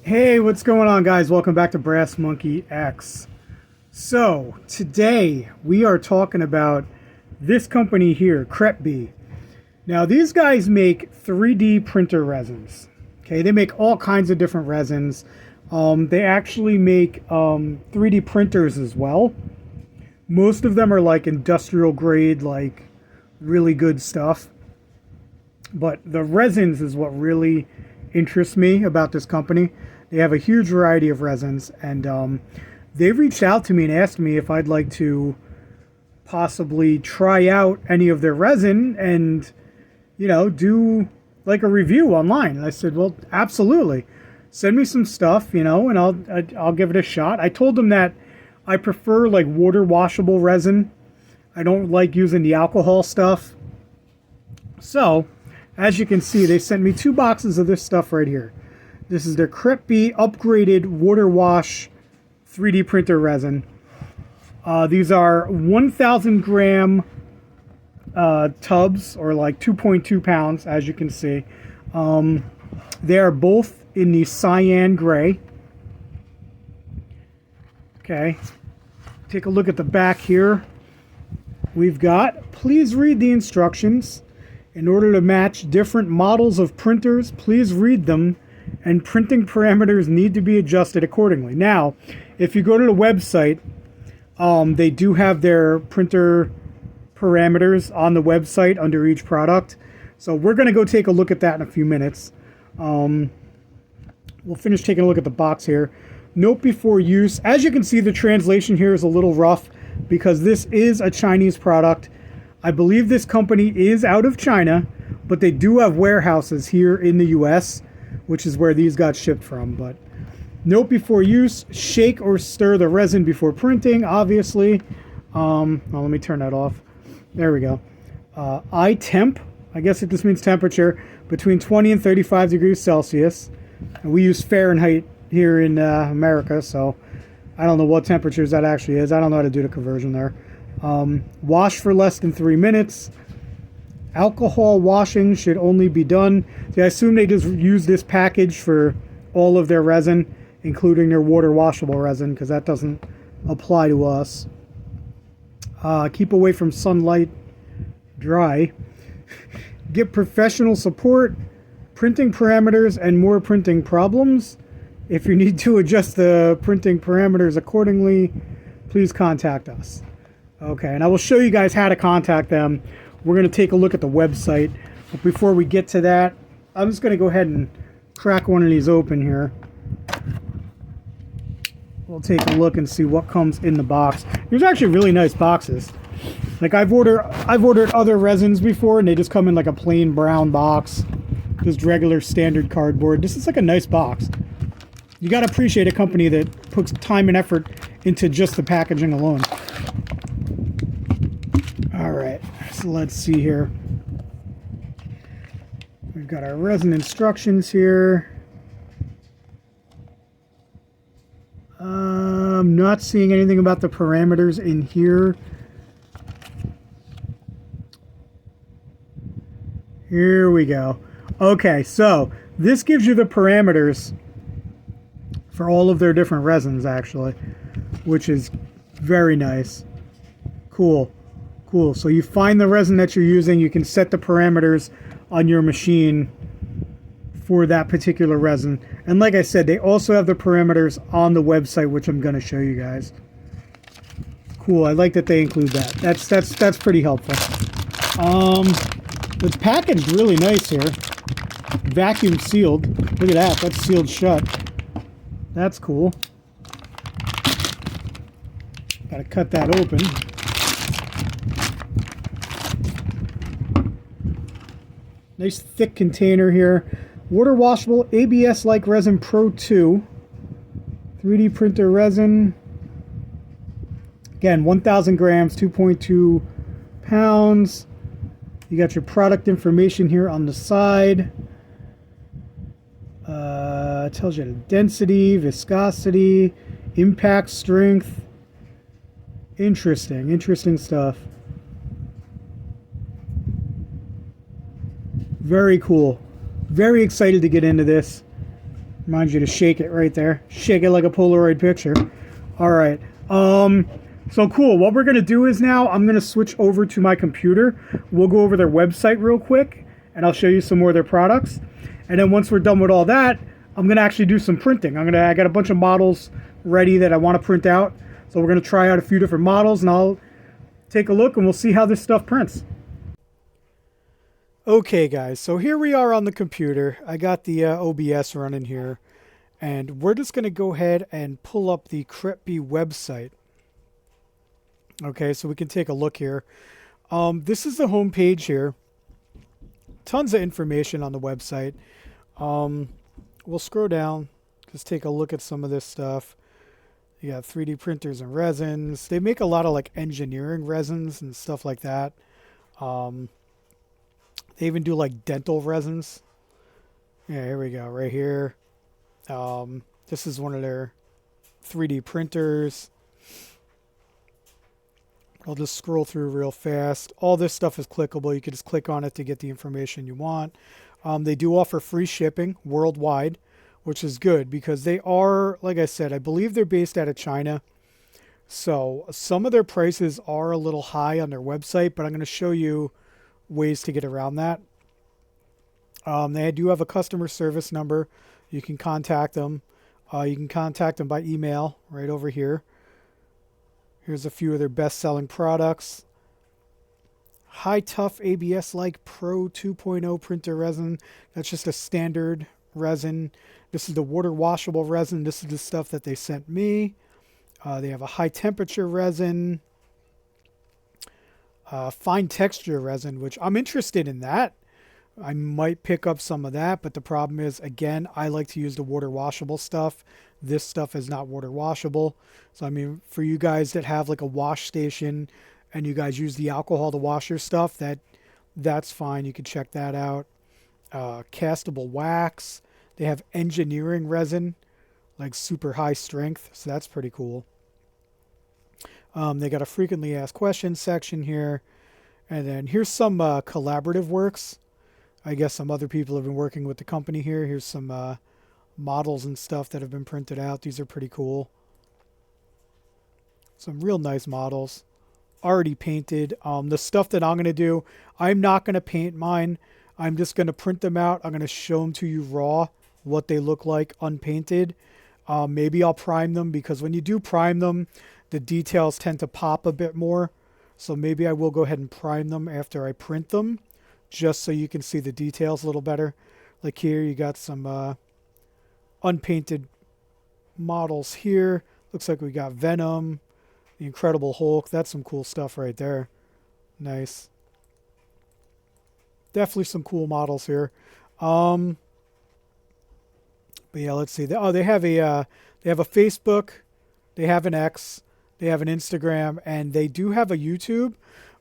Hey, what's going on, guys? Welcome back to Brass Monkey X. So, today we are talking about this company here, Cretbee. Now, these guys make 3D printer resins. Okay, they make all kinds of different resins. They actually make 3D printers as well. Most of them are like industrial grade, like really good stuff. But the resins is what really interests me about this company. They have a huge variety of resins, and they reached out to me and asked me if I'd like to possibly try out any of their resin and, do like a review online. And I said, well, absolutely. Send me some stuff, and I'll give it a shot. I told them that I prefer like water washable resin. I don't like using the alcohol stuff. So, as you can see, they sent me 2 boxes of this stuff right here. This is their Cretbee upgraded water wash 3D printer resin. These are 1,000 gram tubs, or like 2.2 pounds, as you can see. They are both in the cyan gray. Okay, take a look at the back here. We've got, please read the instructions. In order to match different models of printers, please read them, and printing parameters need to be adjusted accordingly. Now, if you go to the website, they do have their printer parameters on the website under each product. So we're going to go take a look at that in a few minutes. We'll finish taking a look at the box here. Note before use. As you can see, the translation here is a little rough because this is a Chinese product. I believe this company is out of China, but they do have warehouses here in the US, which is where these got shipped from. But note before use, shake or stir the resin before printing, obviously. Let me turn that off. There we go. temp, I guess it just means temperature, between 20 and 35 degrees Celsius. And we use Fahrenheit here in America, so I don't know what temperatures that actually is. I don't know how to do the conversion there. Wash for less than 3 minutes. Alcohol washing should only be done. See, I assume they just use this package for all of their resin, including their water washable resin, because that doesn't apply to us. Keep away from sunlight. Dry. Get professional support, printing parameters, and more printing problems. If you need to adjust the printing parameters accordingly, please contact us. Okay, and I will show you guys how to contact them. We're going to take a look at the website. But before we get to that, I'm just going to go ahead and crack one of these open here. We'll take a look and see what comes in the box. There's actually really nice boxes. Like I've ordered other resins before, and they just come in like a plain brown box. Just regular standard cardboard. This is like a nice box. You got to appreciate a company that puts time and effort into just the packaging alone. Alright, so let's see here. We've got our resin instructions here. I'm not seeing anything about the parameters in here. Here we go. Okay, so this gives you the parameters for all of their different resins, actually, which is very nice. Cool. Cool. So you find the resin that you're using, you can set the parameters on your machine for that particular resin. And like I said, they also have the parameters on the website, which I'm going to show you guys. Cool. I like that they include that. That's pretty helpful. It's packaged really nice here. Vacuum sealed. Look at that. That's sealed shut. That's cool. Got to cut that open. Nice thick container here. Water washable ABS-like resin Pro 2. 3D printer resin. Again, 1,000 grams, 2.2 pounds. You got your product information here on the side. It tells you the density, viscosity, impact strength. Interesting stuff. Very cool. Very excited to get into this. Reminds you to shake it right there. Shake it like a Polaroid picture. All right. So cool. What we're going to do is now I'm going to switch over to my computer. We'll go over their website real quick, and I'll show you some more of their products. And then once we're done with all that, I'm going to actually do some printing. I got a bunch of models ready that I want to print out. So we're going to try out a few different models, and I'll take a look, and we'll see how this stuff prints. Okay, guys, so here we are on the computer. I got the OBS running here, and we're just going to go ahead and pull up the Cretbee website. Okay, so we can take a look here. This is the home page here. Tons of information on the website. We'll scroll down, just take a look at some of this stuff. You got 3D printers and resins. They make a lot of like engineering resins and stuff like that. They even do like dental resins. Yeah, here we go, right here. This is one of their 3D printers. I'll just scroll through real fast. All this stuff is clickable. You can just click on it to get the information you want. They do offer free shipping worldwide, which is good because they are, like I said, I believe they're based out of China. So some of their prices are a little high on their website, but I'm going to show you ways to get around that. They do have a customer service number. You can contact them. You can contact them by email right over here. Here's a few of their best-selling products. High Tough ABS-like Pro 2.0 printer resin. That's just a standard resin. This is the water washable resin. This is the stuff that they sent me. They have a high temperature resin. Fine texture resin, which I'm interested in that. I might pick up some of that, but the problem is, again, I like to use the water washable stuff. This stuff is not water washable. So, I mean, for you guys that have like a wash station and you guys use the alcohol to wash your stuff, that's fine. You can check that out. Castable wax. They have engineering resin, like super high strength. So that's pretty cool. They got a frequently asked questions section here. And then here's some collaborative works. I guess some other people have been working with the company here. Here's some models and stuff that have been printed out. These are pretty cool. Some real nice models. Already painted. The stuff that I'm going to do, I'm not going to paint mine. I'm just going to print them out. I'm going to show them to you raw, what they look like unpainted. Maybe I'll prime them because when you do prime them, the details tend to pop a bit more. So maybe I will go ahead and prime them after I print them, just so you can see the details a little better. Like here, you got some unpainted models here. Looks like we got Venom, the Incredible Hulk. That's some cool stuff right there. Nice. Definitely some cool models here. But yeah, let's see. They have a Facebook, they have an X, they have an Instagram, and they do have a YouTube.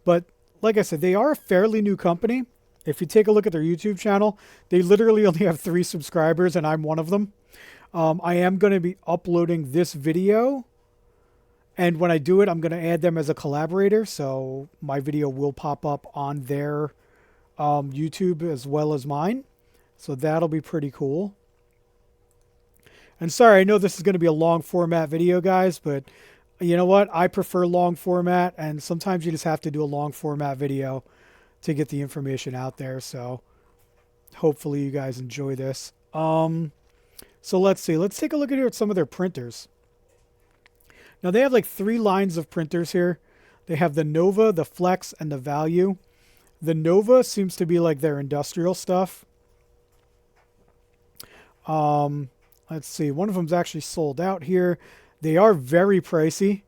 But like I said, they are a fairly new company. If you take a look at their YouTube channel, they literally only have 3 subscribers, and I'm one of them. I am going to be uploading this video, and when I do it, I'm going to add them as a collaborator, so my video will pop up on their YouTube as well as mine. So that'll be pretty cool. And sorry, I know this is going to be a long format video, guys, but you know what? I prefer long format, and sometimes you just have to do a long format video to get the information out there. So hopefully you guys enjoy this. So let's see. Let's take a look at some of their printers. Now they have like 3 lines of printers here. They have the Nova, the Flex, and the Value. The Nova seems to be like their industrial stuff. Let's see. One of them's actually sold out here. They are very pricey.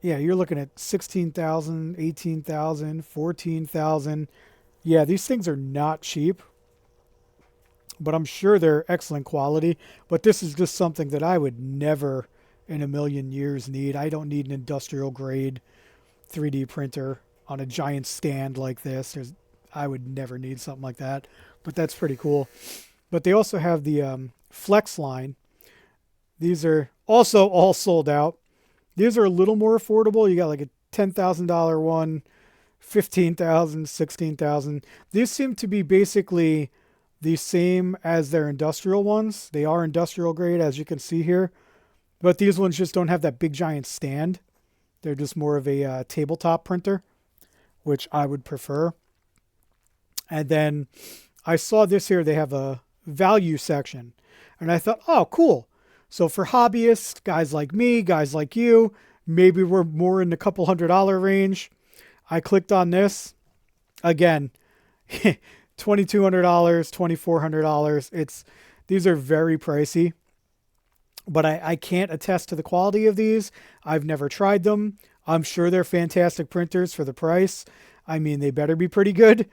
Yeah, you're looking at $16,000, $18,000, $14,000. Yeah, these things are not cheap, but I'm sure they're excellent quality. But this is just something that I would never in a million years need. I don't need an industrial grade 3D printer on a giant stand like this. I would never need something like that, but that's pretty cool. But they also have the Flex line. These are also all sold out. These are a little more affordable. You got like a $10,000 one, $15,000, $16,000. These seem to be basically the same as their industrial ones. They are industrial grade, as you can see here. But these ones just don't have that big giant stand. They're just more of a tabletop printer, which I would prefer. And then I saw this here. They have a value section. And I thought, oh, cool. So for hobbyists, guys like me, guys like you, maybe we're more in the couple $100 range. I clicked on this. Again, $2,200, $2,400. These are very pricey. But I can't attest to the quality of these. I've never tried them. I'm sure they're fantastic printers for the price. I mean, they better be pretty good.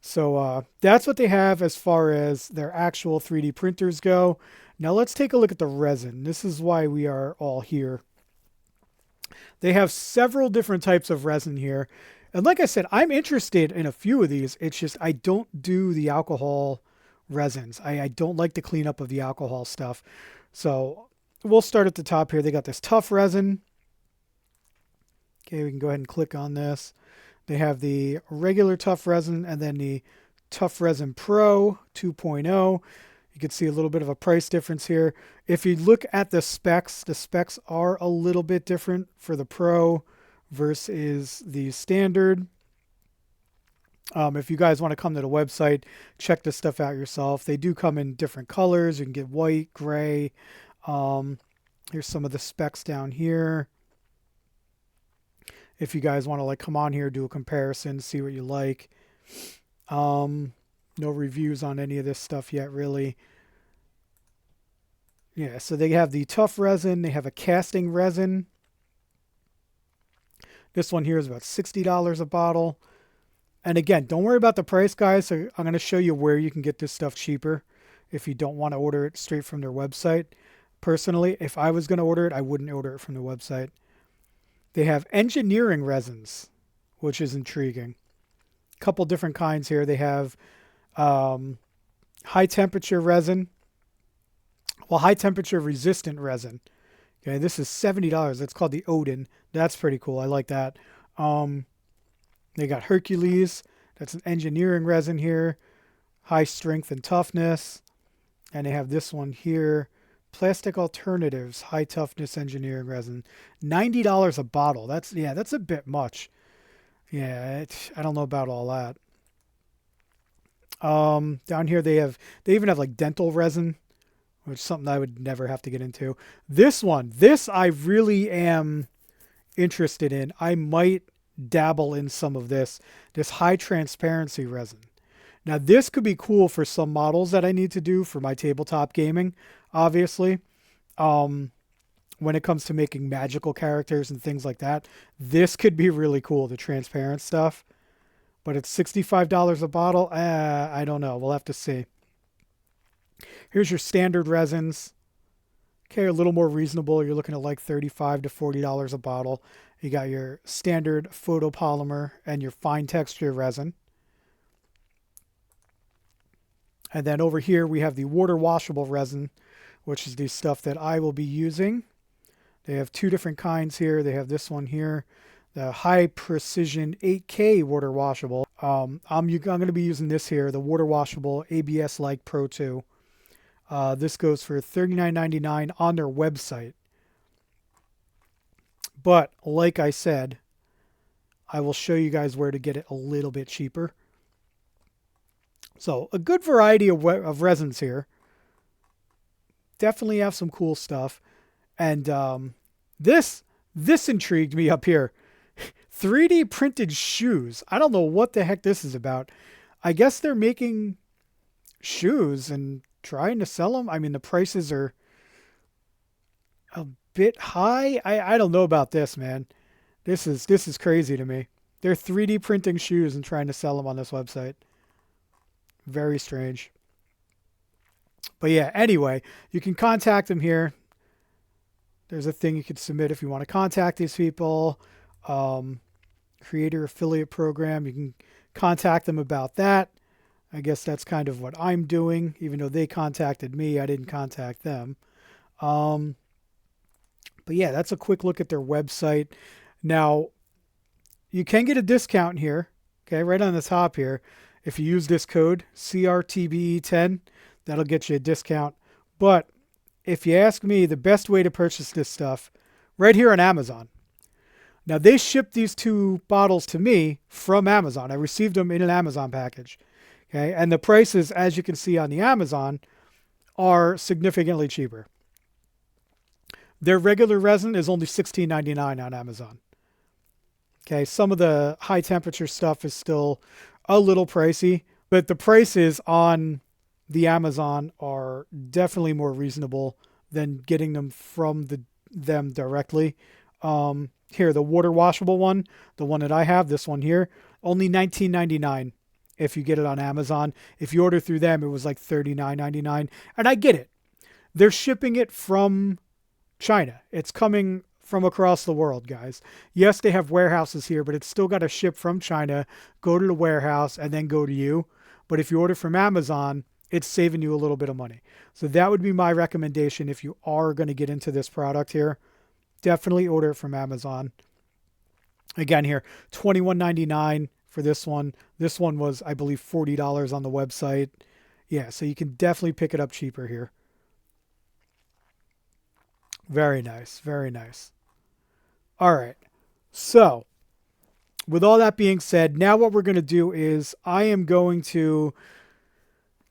So that's what they have as far as their actual 3D printers go. Now let's take a look at the resin. This is why we are all here. They have several different types of resin here. And like I said, I'm interested in a few of these. It's just I don't do the alcohol resins. I don't like the cleanup of the alcohol stuff. So we'll start at the top here. They got this tough resin. Okay, we can go ahead and click on this. They have the regular tough resin and then the Tough Resin Pro 2.0. You can see a little bit of a price difference here. If you look at the specs are a little bit different for the Pro versus the standard. If you guys want to come to the website, check this stuff out yourself. They do come in different colors. You can get white, gray. Here's some of the specs down here. If you guys want to like come on here, do a comparison, see what you like. No reviews on any of this stuff yet, really. Yeah, so they have the tough resin. They have a casting resin. This one here is about $60 a bottle. And again, don't worry about the price, guys. So I'm going to show you where you can get this stuff cheaper if you don't want to order it straight from their website. Personally, if I was going to order it, I wouldn't order it from the website. They have engineering resins, which is intriguing. A couple different kinds here. They have high temperature resin. Well, high temperature resistant resin. Okay, this is $70. It's called the Odin. That's pretty cool. I like that. They got Hercules. That's an engineering resin here. High strength and toughness. And they have this one here. Plastic Alternatives, high toughness engineering resin. $90 a bottle. That's a bit much. Yeah, I don't know about all that. Down here they even have like dental resin, which is something I would never have to get into. This I really am interested in. I might dabble in some of this high transparency resin. Now this could be cool for some models that I need to do for my tabletop gaming, obviously. When it comes to making magical characters and things like that, this could be really cool, the transparent stuff. But it's $65 a bottle. I don't know. We'll have to see. Here's your standard resins. Okay, a little more reasonable. You're looking at like $35 to $40 a bottle. You got your standard photopolymer and your fine texture resin. And then over here we have the water washable resin, which is the stuff that I will be using. They have two different kinds here. They have this one here, the high precision 8K water washable. I'm going to be using this here, the water washable ABS like Pro 2. This goes for $39.99 on their website. But like I said, I will show you guys where to get it a little bit cheaper. So a good variety of resins here. Definitely have some cool stuff. And this intrigued me up here. 3D printed shoes. I don't know what the heck this is about. I guess they're making shoes and trying to sell them. I mean, the prices are a bit high. I don't know about this, man. This is crazy to me. They're 3D printing shoes and trying to sell them on this website. Very strange. But yeah, anyway, you can contact them here. There's a thing you could submit if you want to contact these people. Creator affiliate program. You can contact them about that. I guess that's kind of what I'm doing. Even though they contacted me, I didn't contact them. But yeah, that's a quick look at their website. Now, you can get a discount here. Okay, right on the top here. If you use this code CRTBE10, that'll get you a discount. But if you ask me, the best way to purchase this stuff, right here on Amazon. Now, they shipped these 2 bottles to me from Amazon. I received them in an Amazon package. Okay, and the prices, as you can see on the Amazon, are significantly cheaper. Their regular resin is only $16.99 on Amazon. Okay, some of the high temperature stuff is still a little pricey, but the prices on the Amazon are definitely more reasonable than getting them from them directly. Here, the water washable one, the one that I have, this one here, only $19.99 if you get it on Amazon. If you order through them, it was like $39.99. And I get it. They're shipping it from China. It's coming from across the world, guys. Yes, they have warehouses here, but it's still got to ship from China, go to the warehouse, and then go to you. But if you order from Amazon, it's saving you a little bit of money. So that would be my recommendation if you are going to get into this product here. Definitely order it from Amazon. Again here, $21.99 for this one. This one was, I believe, $40 on the website. Yeah, so you can definitely pick it up cheaper here. Very nice. Very nice. All right. So, with all that being said, now what we're going to do is I am going to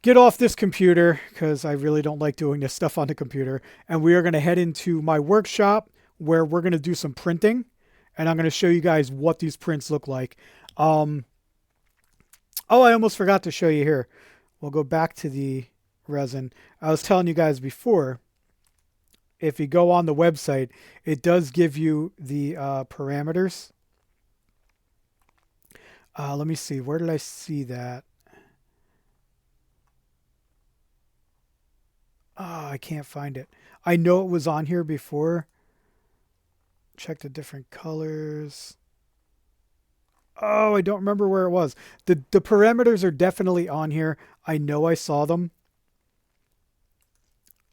get off this computer because I really don't like doing this stuff on the computer. And we are going to head into my workshop where we're going to do some printing. And I'm going to show you guys what these prints look like. Oh, I almost forgot to show you here. We'll go back to the resin. I was telling you guys before, if you go on the website, it does give you the parameters. Let me see. Where did I see that? Oh, I can't find it. I know it was on here before. Check the different colors. Oh, I don't remember where it was. The parameters are definitely on here. I know I saw them.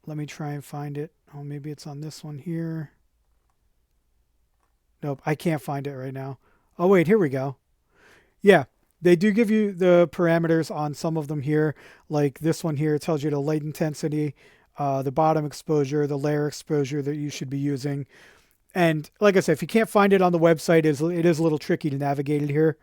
Let me try and find it. Oh, maybe it's on this one here. Nope, I can't find it right now. Oh, wait, here we go. Yeah, they do give you the parameters on some of them here. Like this one here, it tells you the light intensity, the bottom exposure, the layer exposure that you should be using. And like I said, if you can't find it on the website, it is a little tricky to navigate it here.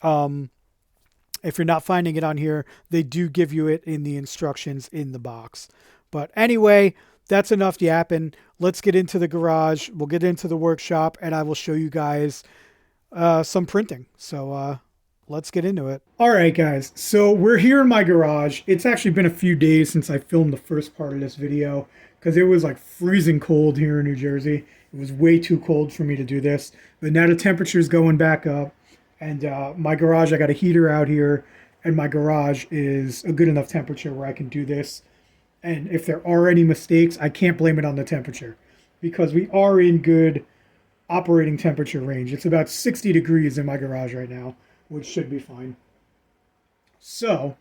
If you're not finding it on here, they do give you it in the instructions in the box. But anyway, that's enough yapping. Let's get into the garage. We'll get into the workshop, and I will show you guys some printing. So let's get into it. All right, guys. So we're here in my garage. It's actually been a few days since I filmed the first part of this video because it was like freezing cold here in New Jersey. It was way too cold for me to do this. But now the temperature's going back up. And my garage, I got a heater out here. And my garage is a good enough temperature where I can do this. And if there are any mistakes, I can't blame it on the temperature. Because we are in good operating temperature range. It's about 60 degrees in my garage right now, which should be fine. So,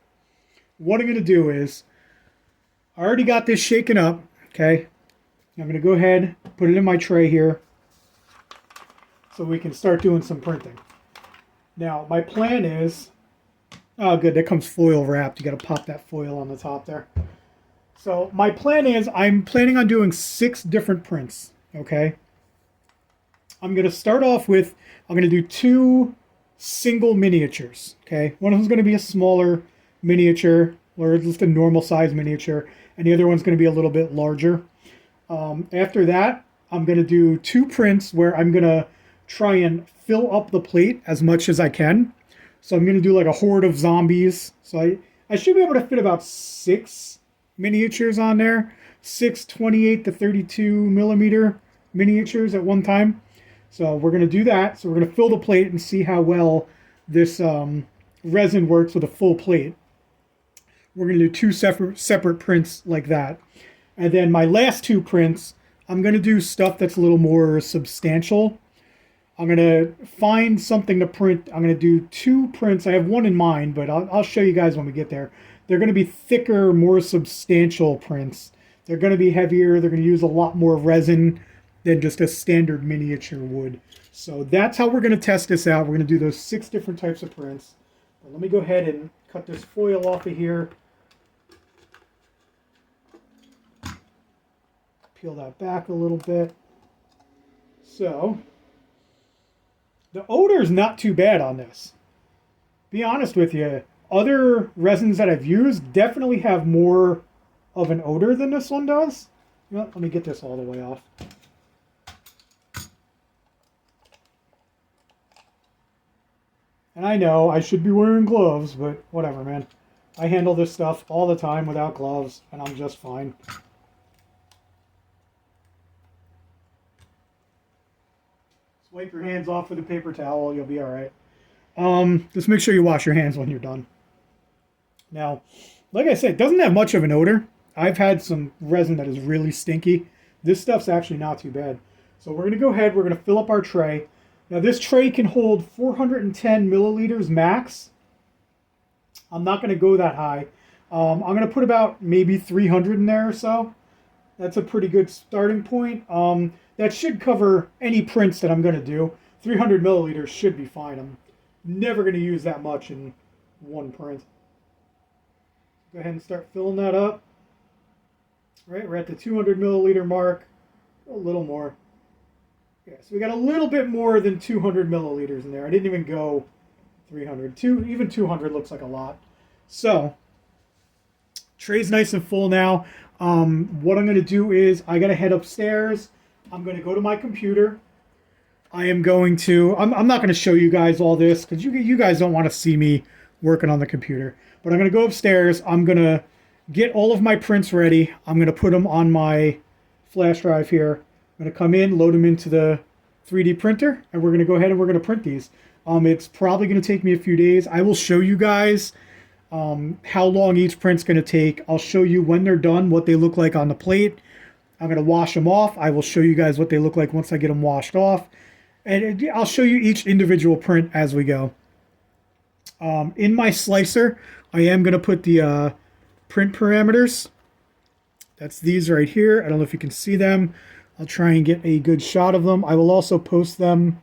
what I'm going to do is, I already got this shaken up, okay? I'm going to go ahead, put it in my tray here, so we can start doing some printing. Now, my plan is, oh good, that comes foil wrapped. You got to pop that foil on the top there. So, my plan is, I'm planning on doing 6 different prints, okay? I'm going to start off with, I'm going to do 2 single miniatures, okay? One of them's going to be a smaller miniature, or just a normal size miniature, and the other one's going to be a little bit larger. After that, I'm going to do 2 prints where I'm going to try and fill up the plate as much as I can. So I'm going to do like a horde of zombies. So I should be able to fit about 6 miniatures on there. 6 28 to 32 millimeter miniatures at one time. So we're going to do that. So we're going to fill the plate and see how well this resin works with a full plate. We're going to do 2 separate prints like that. And then my last 2 prints, I'm going to do stuff that's a little more substantial. I'm going to find something to print. I'm going to do 2 prints. I have one in mind, but I'll show you guys when we get there. They're going to be thicker, more substantial prints. They're going to be heavier. They're going to use a lot more resin than just a standard miniature would. So that's how we're going to test this out. We're going to do those 6 different types of prints. But let me go ahead and cut this foil off of here. Peel that back a little bit. So, the odor is not too bad on this. Be honest with you, other resins that I've used definitely have more of an odor than this one does. You know what? Let me get this all the way off. And I know I should be wearing gloves, but whatever, man. I handle this stuff all the time without gloves, and I'm just fine. Just wipe your hands off with a paper towel, you'll be all right. Just make sure you wash your hands when you're done. Now, like I said, it doesn't have much of an odor. I've had some resin that is really stinky. This stuff's actually not too bad. So we're going to go ahead, we're going to fill up our tray. Now this tray can hold 410 milliliters max. I'm not going to go that high. I'm going to put about maybe 300 in there or so. That's a pretty good starting point. That should cover any prints that I'm going to do. 300 milliliters should be fine. I'm never going to use that much in one print. Go ahead and start filling that up. All right, we're at the 200 milliliter mark. A little more. Yeah, so we got a little bit more than 200 milliliters in there. I didn't even go 300. Even 200 looks like a lot. So, tray's nice and full now. What I'm going to do is I got to head upstairs. I'm going to go to my computer. I'm not going to show you guys all this because you guys don't want to see me working on the computer. But I'm going to go upstairs. I'm going to get all of my prints ready. I'm going to put them on my flash drive here. I'm going to come in, load them into the 3D printer, and we're going to go ahead and we're going to print these. It's probably going to take me a few days. I will show you guys how long each print's going to take. I'll show you when they're done, what they look like on the plate. I'm going to wash them off. I will show you guys what they look like once I get them washed off. And I'll show you each individual print as we go. In my slicer, I am going to put the print parameters. That's these right here. I don't know if you can see them. I'll try and get a good shot of them. I will also post them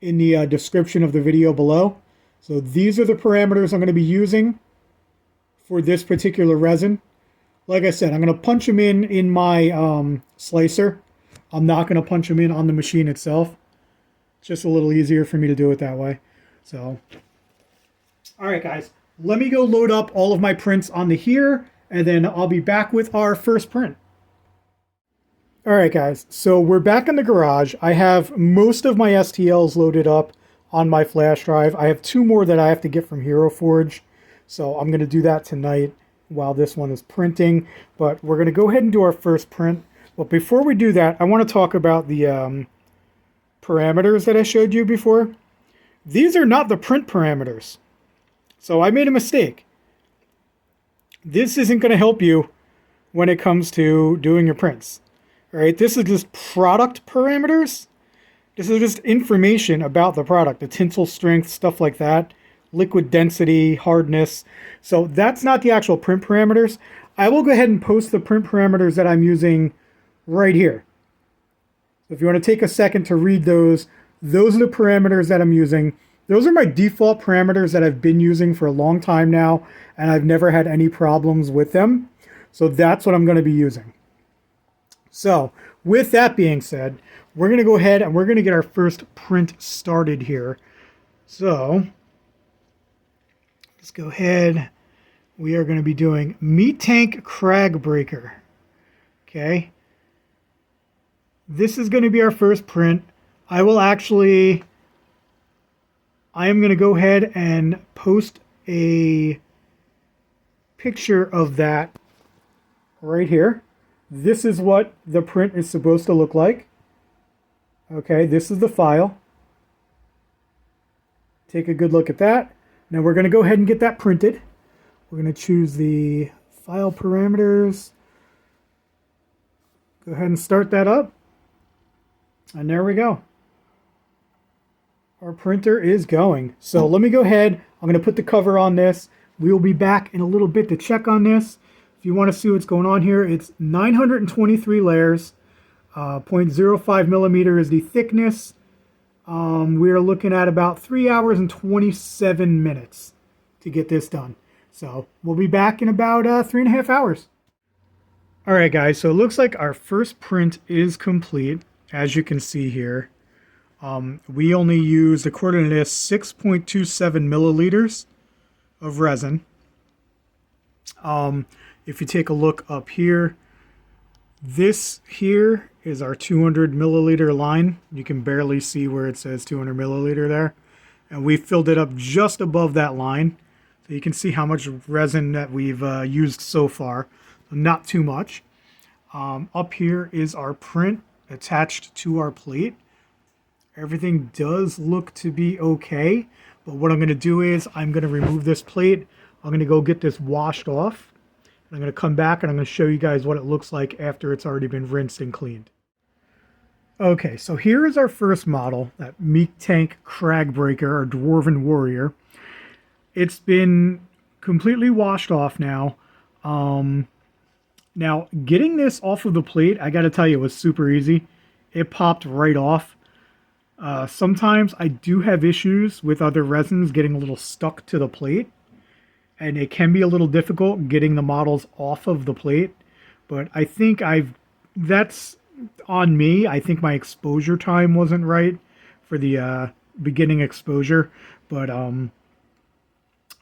in the description of the video below. So these are the parameters I'm going to be using for this particular resin. Like I said, I'm going to punch them in my slicer. I'm not going to punch them in on the machine itself. It's just a little easier for me to do it that way. So, all right, guys. Let me go load up all of my prints onto here, and then I'll be back with our first print. All right, guys. So we're back in the garage. I have most of my STLs loaded up on my flash drive. I have 2 more that I have to get from Hero Forge. So I'm going to do that tonight while this one is printing. But we're going to go ahead and do our first print. But before we do that, I want to talk about the parameters that I showed you before. These are not the print parameters. So I made a mistake. This isn't going to help you when it comes to doing your prints. All right, this is just product parameters. This is just information about the product, the tensile strength, stuff like that, liquid density, hardness. So that's not the actual print parameters. I will go ahead and post the print parameters that I'm using right here. So if you want to take a second to read those are the parameters that I'm using. Those are my default parameters that I've been using for a long time now, and I've never had any problems with them. So that's what I'm going to be using. So with that being said, we're going to go ahead and we're going to get our first print started here. So let's go ahead. We are going to be doing Meat Tank Crag Breaker. Okay. This is going to be our first print. I am going to go ahead and post a picture of that right here. This is what the print is supposed to look like. Okay, this is the file. Take a good look at that. Now we're going to go ahead and get that printed. We're going to choose the file parameters. Go ahead and start that up. And there we go. Our printer is going. So let me go ahead. I'm going to put the cover on this. We will be back in a little bit to check on this. If you want to see what's going on here, it's 923 layers. 0.05 millimeter is the thickness. We are looking at about 3 hours and 27 minutes. to get this done. So we'll be back in about 3.5 hours. All right, guys, so it looks like our first print is complete, as you can see here. We only used, according to this, 6.27 milliliters of resin. If you take a look up here, this here is our 200 milliliter line. You can barely see where it says 200 milliliter there. And we filled it up just above that line. So you can see how much resin that we've used so far. Not too much. Up here is our print attached to our plate. Everything does look to be okay. But what I'm going to do is I'm going to remove this plate. I'm going to go get this washed off. I'm going to come back and I'm going to show you guys what it looks like after it's already been rinsed and cleaned. Okay, so here is our first model, that Meat Tank Crag Breaker, or Dwarven Warrior. It's been completely washed off now. Now, getting this off of the plate, I got to tell you, it was super easy. It popped right off. Sometimes I do have issues with other resins getting a little stuck to the plate. And it can be a little difficult getting the models off of the plate. But I think that's on me. I think my exposure time wasn't right for the beginning exposure. But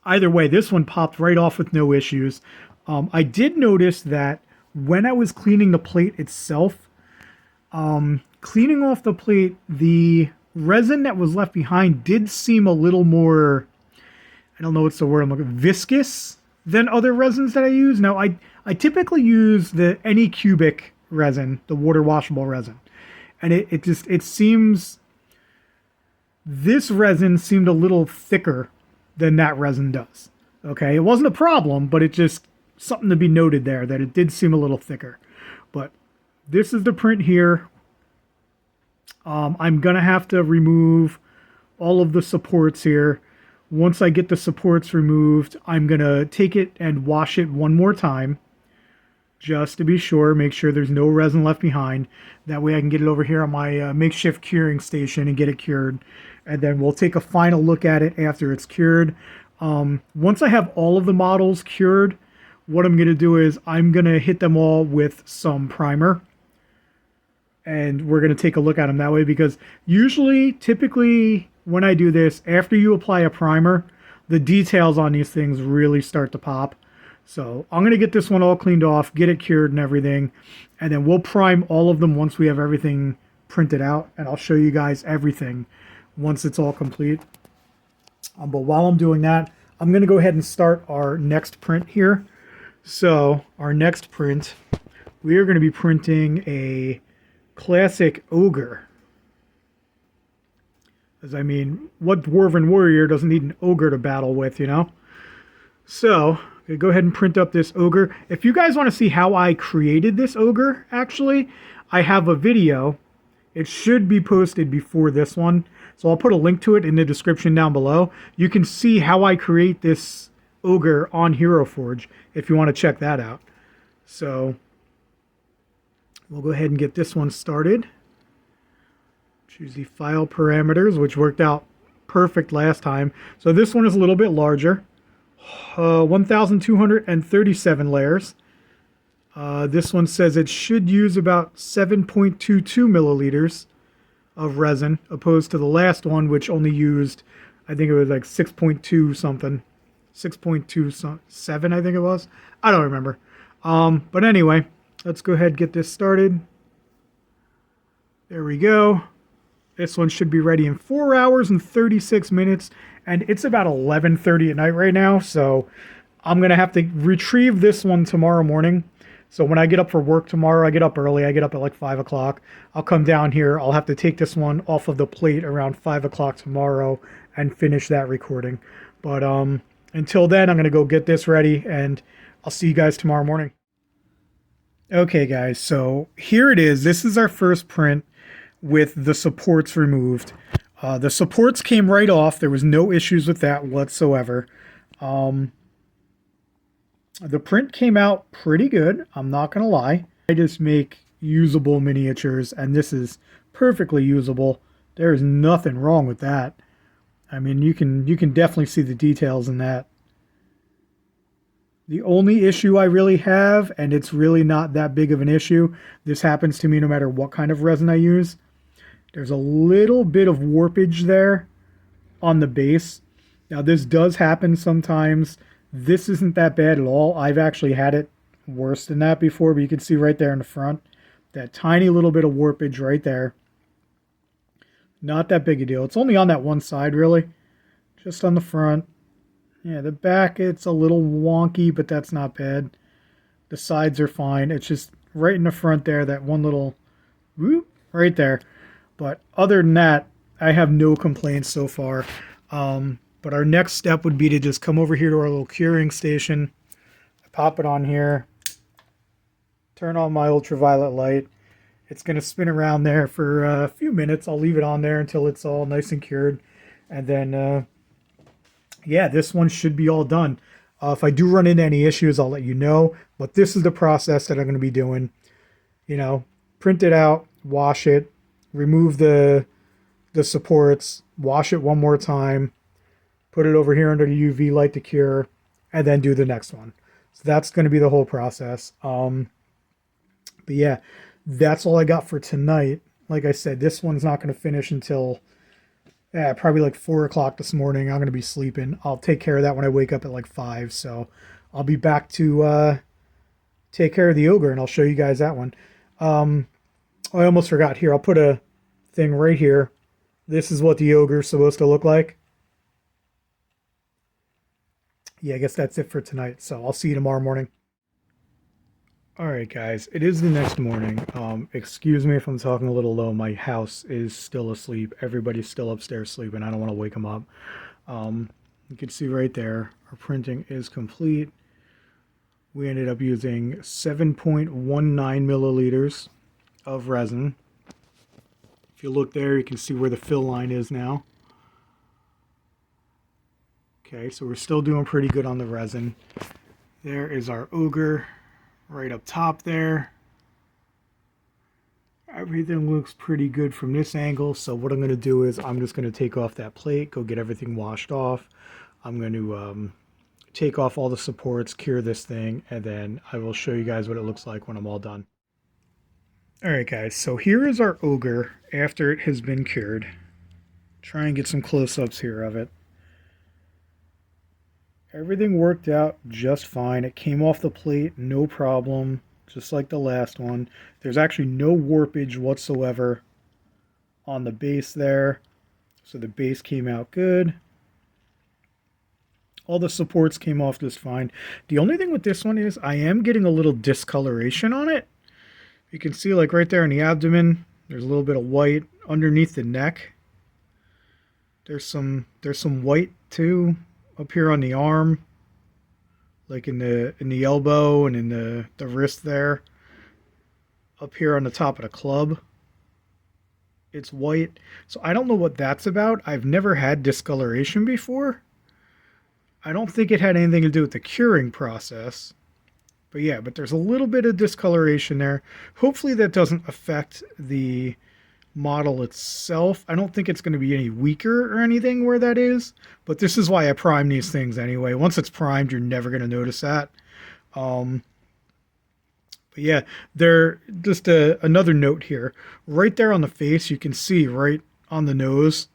either way, this one popped right off with no issues. I did notice that when I was cleaning the plate itself, cleaning off the plate, the resin that was left behind did seem a little more, I don't know what's the word I'm looking for, viscous than other resins that I use. Now, I typically use the Anycubic resin, the water washable resin. And it seems, this resin seemed a little thicker than that resin does. Okay, it wasn't a problem, but it just, something to be noted there, that it did seem a little thicker. But this is the print here. I'm going to have to remove all of the supports here. Once I get the supports removed, I'm going to take it and wash it one more time, just to be sure, make sure there's no resin left behind. That way I can get it over here on my makeshift curing station and get it cured. And then we'll take a final look at it after it's cured. Once I have all of the models cured, what I'm going to do is I'm going to hit them all with some primer. And we're going to take a look at them that way, because typically, when I do this, after you apply a primer, the details on these things really start to pop. So I'm going to get this one all cleaned off, get it cured and everything, and then we'll prime all of them once we have everything printed out, and I'll show you guys everything once it's all complete. But while I'm doing that, I'm going to go ahead and start our next print here. So our next print, we are going to be printing a classic Ogre. As I mean, what Dwarven Warrior doesn't need an Ogre to battle with, you know? So, I'm go ahead and print up this Ogre. If you guys want to see how I created this Ogre, actually, I have a video. It should be posted before this one. So I'll put a link to it in the description down below. You can see how I create this Ogre on Hero Forge if you want to check that out. So, we'll go ahead and get this one started. Choose the file parameters, which worked out perfect last time. So this one is a little bit larger. 1,237 layers. This one says it should use about 7.22 milliliters of resin, opposed to the last one, which only used, I think it was like 6.2 something. 6.27, I think it was. I don't remember. But anyway, let's go ahead and get this started. There we go. This one should be ready in 4 hours and 36 minutes. And it's about 11:30 at night right now. So I'm going to have to retrieve this one tomorrow morning. So when I get up for work tomorrow, I get up early. I get up at like 5 o'clock. I'll come down here. I'll have to take this one off of the plate around 5 o'clock tomorrow and finish that recording. But until then, I'm going to go get this ready. And I'll see you guys tomorrow morning. Okay, guys. So here it is. This is our first print with the supports removed. The supports came right off. There was no issues with that whatsoever. The print came out pretty good. I'm not going to lie. I just make usable miniatures, and this is perfectly usable. There's nothing wrong with that. I mean, you can definitely see the details in that. The only issue I really have, and it's really not that big of an issue, this happens to me no matter what kind of resin I use. There's a little bit of warpage there on the base. Now, this does happen sometimes. This isn't that bad at all. I've actually had it worse than that before, but you can see right there in the front, that tiny little bit of warpage right there. Not that big a deal. It's only on that one side, really. Just on the front. Yeah, the back, it's a little wonky, but that's not bad. The sides are fine. It's just right in the front there, that one little whoop right there. But other than that, I have no complaints so far. But our next step would be to just come over here to our little curing station, pop it on here, turn on my ultraviolet light. It's going to spin around there for a few minutes. I'll leave it on there until it's all nice and cured. And then, yeah, this one should be all done. If I do run into any issues, I'll let you know. But this is the process that I'm going to be doing. You know, print it out, wash it, remove the supports, wash it one more time, put it over here under the UV light to cure, and then do the next one. So that's going to be the whole process. But yeah, that's all I got for tonight. Like I said, this one's not going to finish until probably like 4 o'clock this morning. I'm going to be sleeping. I'll take care of that when I wake up at like 5. So I'll be back to take care of the Ogre, and I'll show you guys that one. I almost forgot. Here, I'll put a thing right here. This is what the Ogre is supposed to look like. Yeah, I guess that's it for tonight. So I'll see you tomorrow morning. Alright guys, it is the next morning. Excuse me if I'm talking a little low. My house is still asleep. Everybody's still upstairs sleeping. I don't want to wake them up. You can see right there, our printing is complete. We ended up using 7.19 milliliters of resin. If you look there, you can see where the fill line is now. Okay, so we're still doing pretty good on the resin. There is our Ogre right up top there. Everything looks pretty good from this angle. So what I'm going to do is I'm just going to take off that plate, go get everything washed off. I'm going to take off all the supports, cure this thing, and then I will show you guys what it looks like when I'm all done. Alright guys, so here is our Ogre after it has been cured. Try and get some close-ups here of it. Everything worked out just fine. It came off the plate, no problem, just like the last one. There's actually no warpage whatsoever on the base there. So the base came out good. All the supports came off just fine. The only thing with this one is I am getting a little discoloration on it. You can see like right there in the abdomen, there's a little bit of white underneath the neck. There's some white too. Up here on the arm, like in the elbow and in the wrist there. Up here on the top of the club, it's white. So I don't know what that's about. I've never had discoloration before. I don't think it had anything to do with the curing process. But yeah, but there's a little bit of discoloration there. Hopefully that doesn't affect the model itself. I don't think it's going to be any weaker or anything where that is, but this is why I prime these things anyway. Once it's primed, you're never going to notice that. But yeah, there just another note here. Right there on the face, you can see right on the nose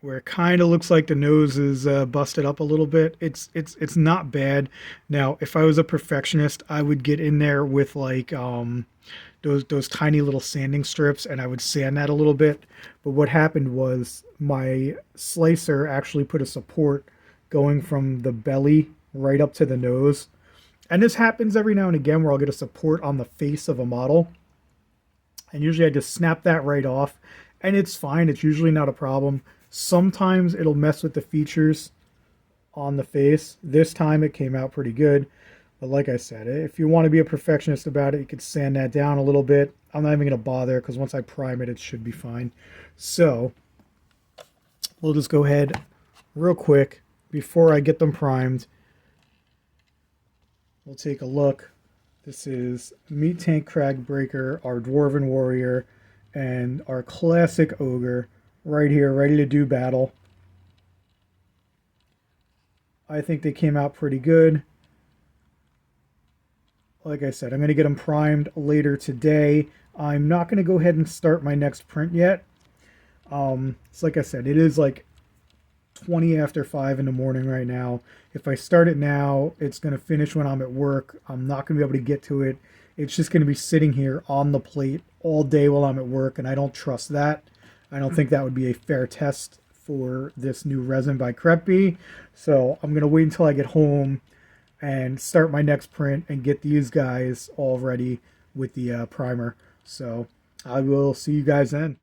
where it kind of looks like the nose is busted up a little bit. It's not bad. Now, if I was a perfectionist, I would get in there with like those tiny little sanding strips, and I would sand that a little bit. But what happened was my slicer actually put a support going from the belly right up to the nose. And this happens every now and again where I'll get a support on the face of a model. And usually I just snap that right off, and it's fine. It's usually not a problem. Sometimes it'll mess with the features on the face. This time it came out pretty good. But like I said, if you want to be a perfectionist about it, you could sand that down a little bit. I'm not even going to bother because once I prime it, it should be fine. So we'll just go ahead real quick before I get them primed. We'll take a look. This is Meat Tank Crag Breaker, our Dwarven Warrior, and our classic Ogre right here, ready to do battle. I think they came out pretty good. Like I said, I'm going to get them primed later today. I'm not going to go ahead and start my next print yet. It's like I said, it is like 20 after 5 in the morning right now. If I start it now, it's going to finish when I'm at work. I'm not going to be able to get to it. It's just going to be sitting here on the plate all day while I'm at work, and I don't trust that. I don't think that would be a fair test for this new resin by Cretbee. So I'm going to wait until I get home and start my next print and get these guys all ready with the primer. So I will see you guys then.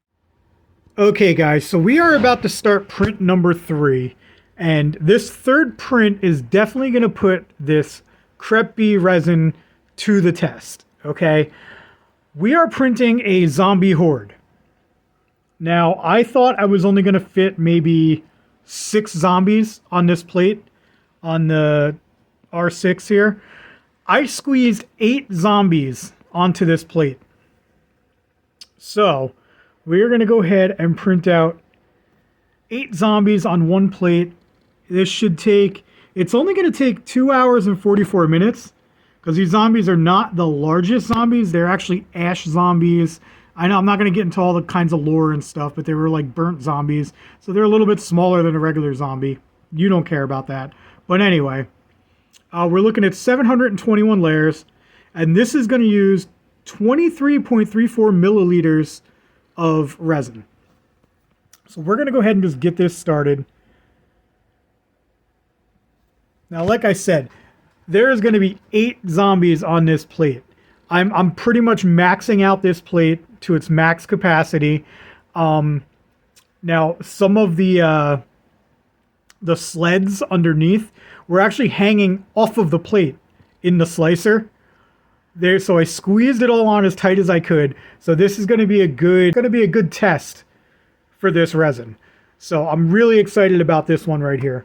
Okay guys, so we are about to start print number 3, and this third print is definitely going to put this Cretbee resin to the test. Okay, we are printing a zombie horde. Now I thought I was only going to fit maybe 6 zombies on this plate on the R6 here. I squeezed 8 zombies onto this plate. So we're going to go ahead and print out 8 zombies on one plate. This should take, it's only going to take 2 hours and 44 minutes because these zombies are not the largest zombies. They're actually ash zombies. I know I'm not going to get into all the kinds of lore and stuff, but they were like burnt zombies. So they're a little bit smaller than a regular zombie. You don't care about that. But anyway, we're looking at 721 layers, and this is going to use 23.34 milliliters of resin. So we're going to go ahead and just get this started. Now, like I said, there is going to be 8 zombies on this plate. I'm pretty much maxing out this plate to its max capacity. Now, some of the sleds underneath were actually hanging off of the plate in the slicer. There, so I squeezed it all on as tight as I could. So this is going to be a good test for this resin. So I'm really excited about this one right here.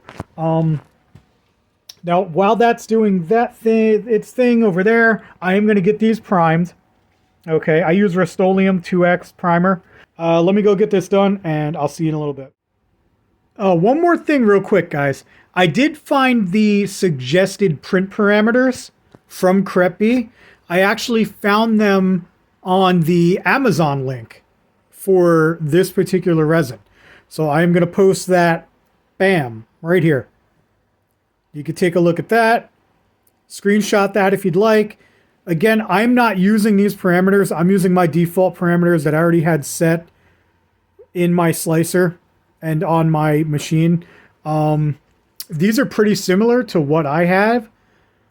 Now while that's doing its thing over there, I am going to get these primed. Okay, I use Rust-Oleum 2X primer. Let me go get this done, and I'll see you in a little bit. One more thing real quick, guys. I did find the suggested print parameters from Cretbee. I actually found them on the Amazon link for this particular resin. So I'm going to post that, bam, right here. You can take a look at that, screenshot that if you'd like. Again, I'm not using these parameters. I'm using my default parameters that I already had set in my slicer and on my machine. These are pretty similar to what I have.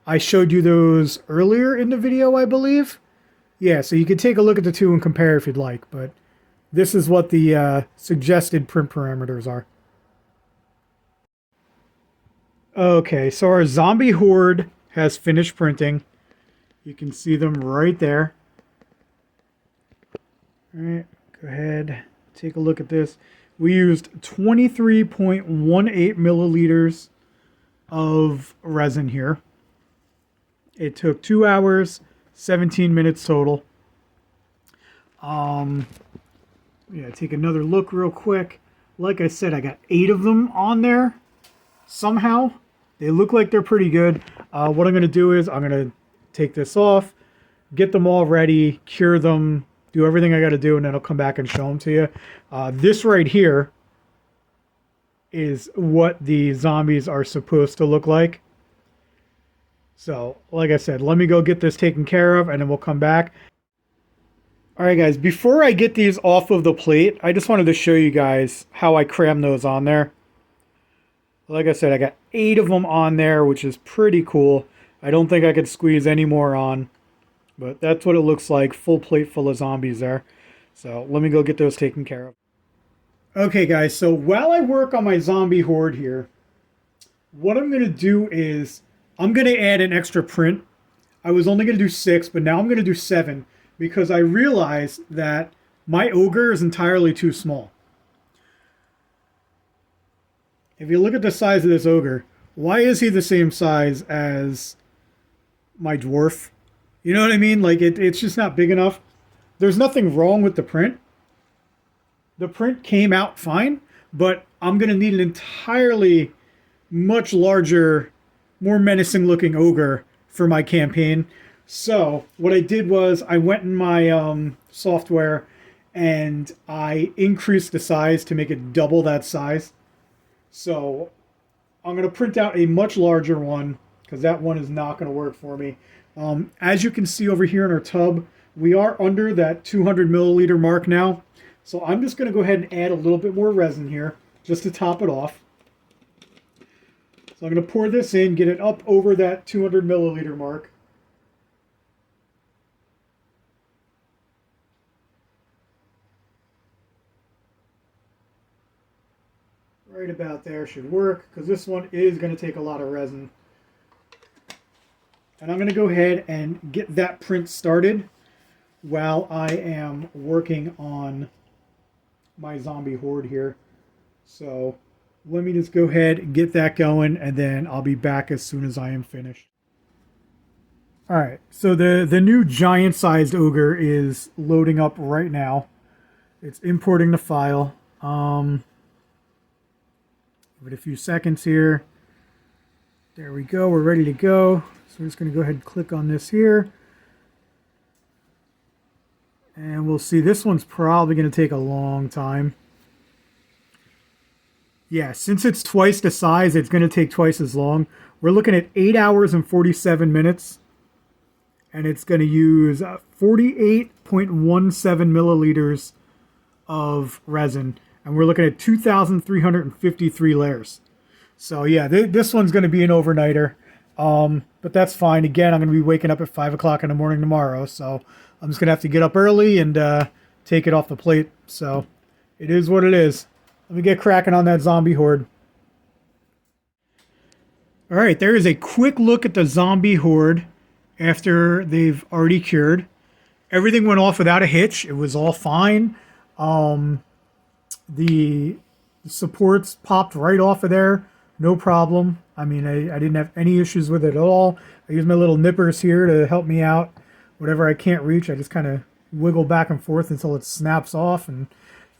I showed you those earlier in the video, I believe. Yeah, so you can take a look at the two and compare if you'd like, but this is what the suggested print parameters are. Okay, so our zombie horde has finished printing. You can see them right there. All right, go ahead, take a look at this. We used 23.18 milliliters of resin here. It took 2 hours, 17 minutes total. Yeah, take another look real quick. Like I said, I got 8 of them on there somehow. They look like they're pretty good. What I'm going to do is I'm going to take this off, get them all ready, cure them, do everything I got to do, and then I'll come back and show them to you. This right here is what the zombies are supposed to look like. So, like I said, let me go get this taken care of, and then we'll come back. Alright guys, before I get these off of the plate, I just wanted to show you guys how I cram those on there. Like I said, I got 8 of them on there, which is pretty cool. I don't think I could squeeze any more on, but that's what it looks like, full plate full of zombies there. So, let me go get those taken care of. Okay guys, so while I work on my zombie horde here, what I'm going to do is I'm going to add an extra print. I was only going to do 6, but now I'm going to do 7 because I realized that my Ogre is entirely too small. If you look at the size of this Ogre, why is he the same size as my dwarf? You know what I mean? Like, it's just not big enough. There's nothing wrong with the print. The print came out fine, but I'm going to need an entirely much larger, more menacing looking ogre for my campaign. So what I did was I went in my software and I increased the size to make it double that size. So I'm going to print out a much larger one because that one is not going to work for me. As you can see over here in our tub, we are under that 200 milliliter mark now. So I'm just going to go ahead and add a little bit more resin here just to top it off. So I'm going to pour this in, get it up over that 200 milliliter mark. Right about there should work, because this one is going to take a lot of resin. And I'm going to go ahead and get that print started while I am working on my zombie horde here. So let me just go ahead and get that going, and then I'll be back as soon as I am finished. Alright, so the new giant-sized ogre is loading up right now. It's importing the file. Give it a few seconds here. There we go, we're ready to go. So we're just going to go ahead and click on this here. And we'll see, this one's probably going to take a long time. Yeah, since it's twice the size, it's going to take twice as long. We're looking at 8 hours and 47 minutes. And it's going to use 48.17 milliliters of resin. And we're looking at 2,353 layers. So yeah, this one's going to be an overnighter. But that's fine. Again, I'm going to be waking up at 5 o'clock in the morning tomorrow. So I'm just going to have to get up early and take it off the plate. So it is what it is. Let me get cracking on that zombie horde. All right, there is a quick look at the zombie horde after they've already cured. Everything went off without a hitch. It was all fine. The supports popped right off of there. No problem. I mean, I didn't have any issues with it at all. I used my little nippers here to help me out. Whatever I can't reach, I just kind of wiggle back and forth until it snaps off. And,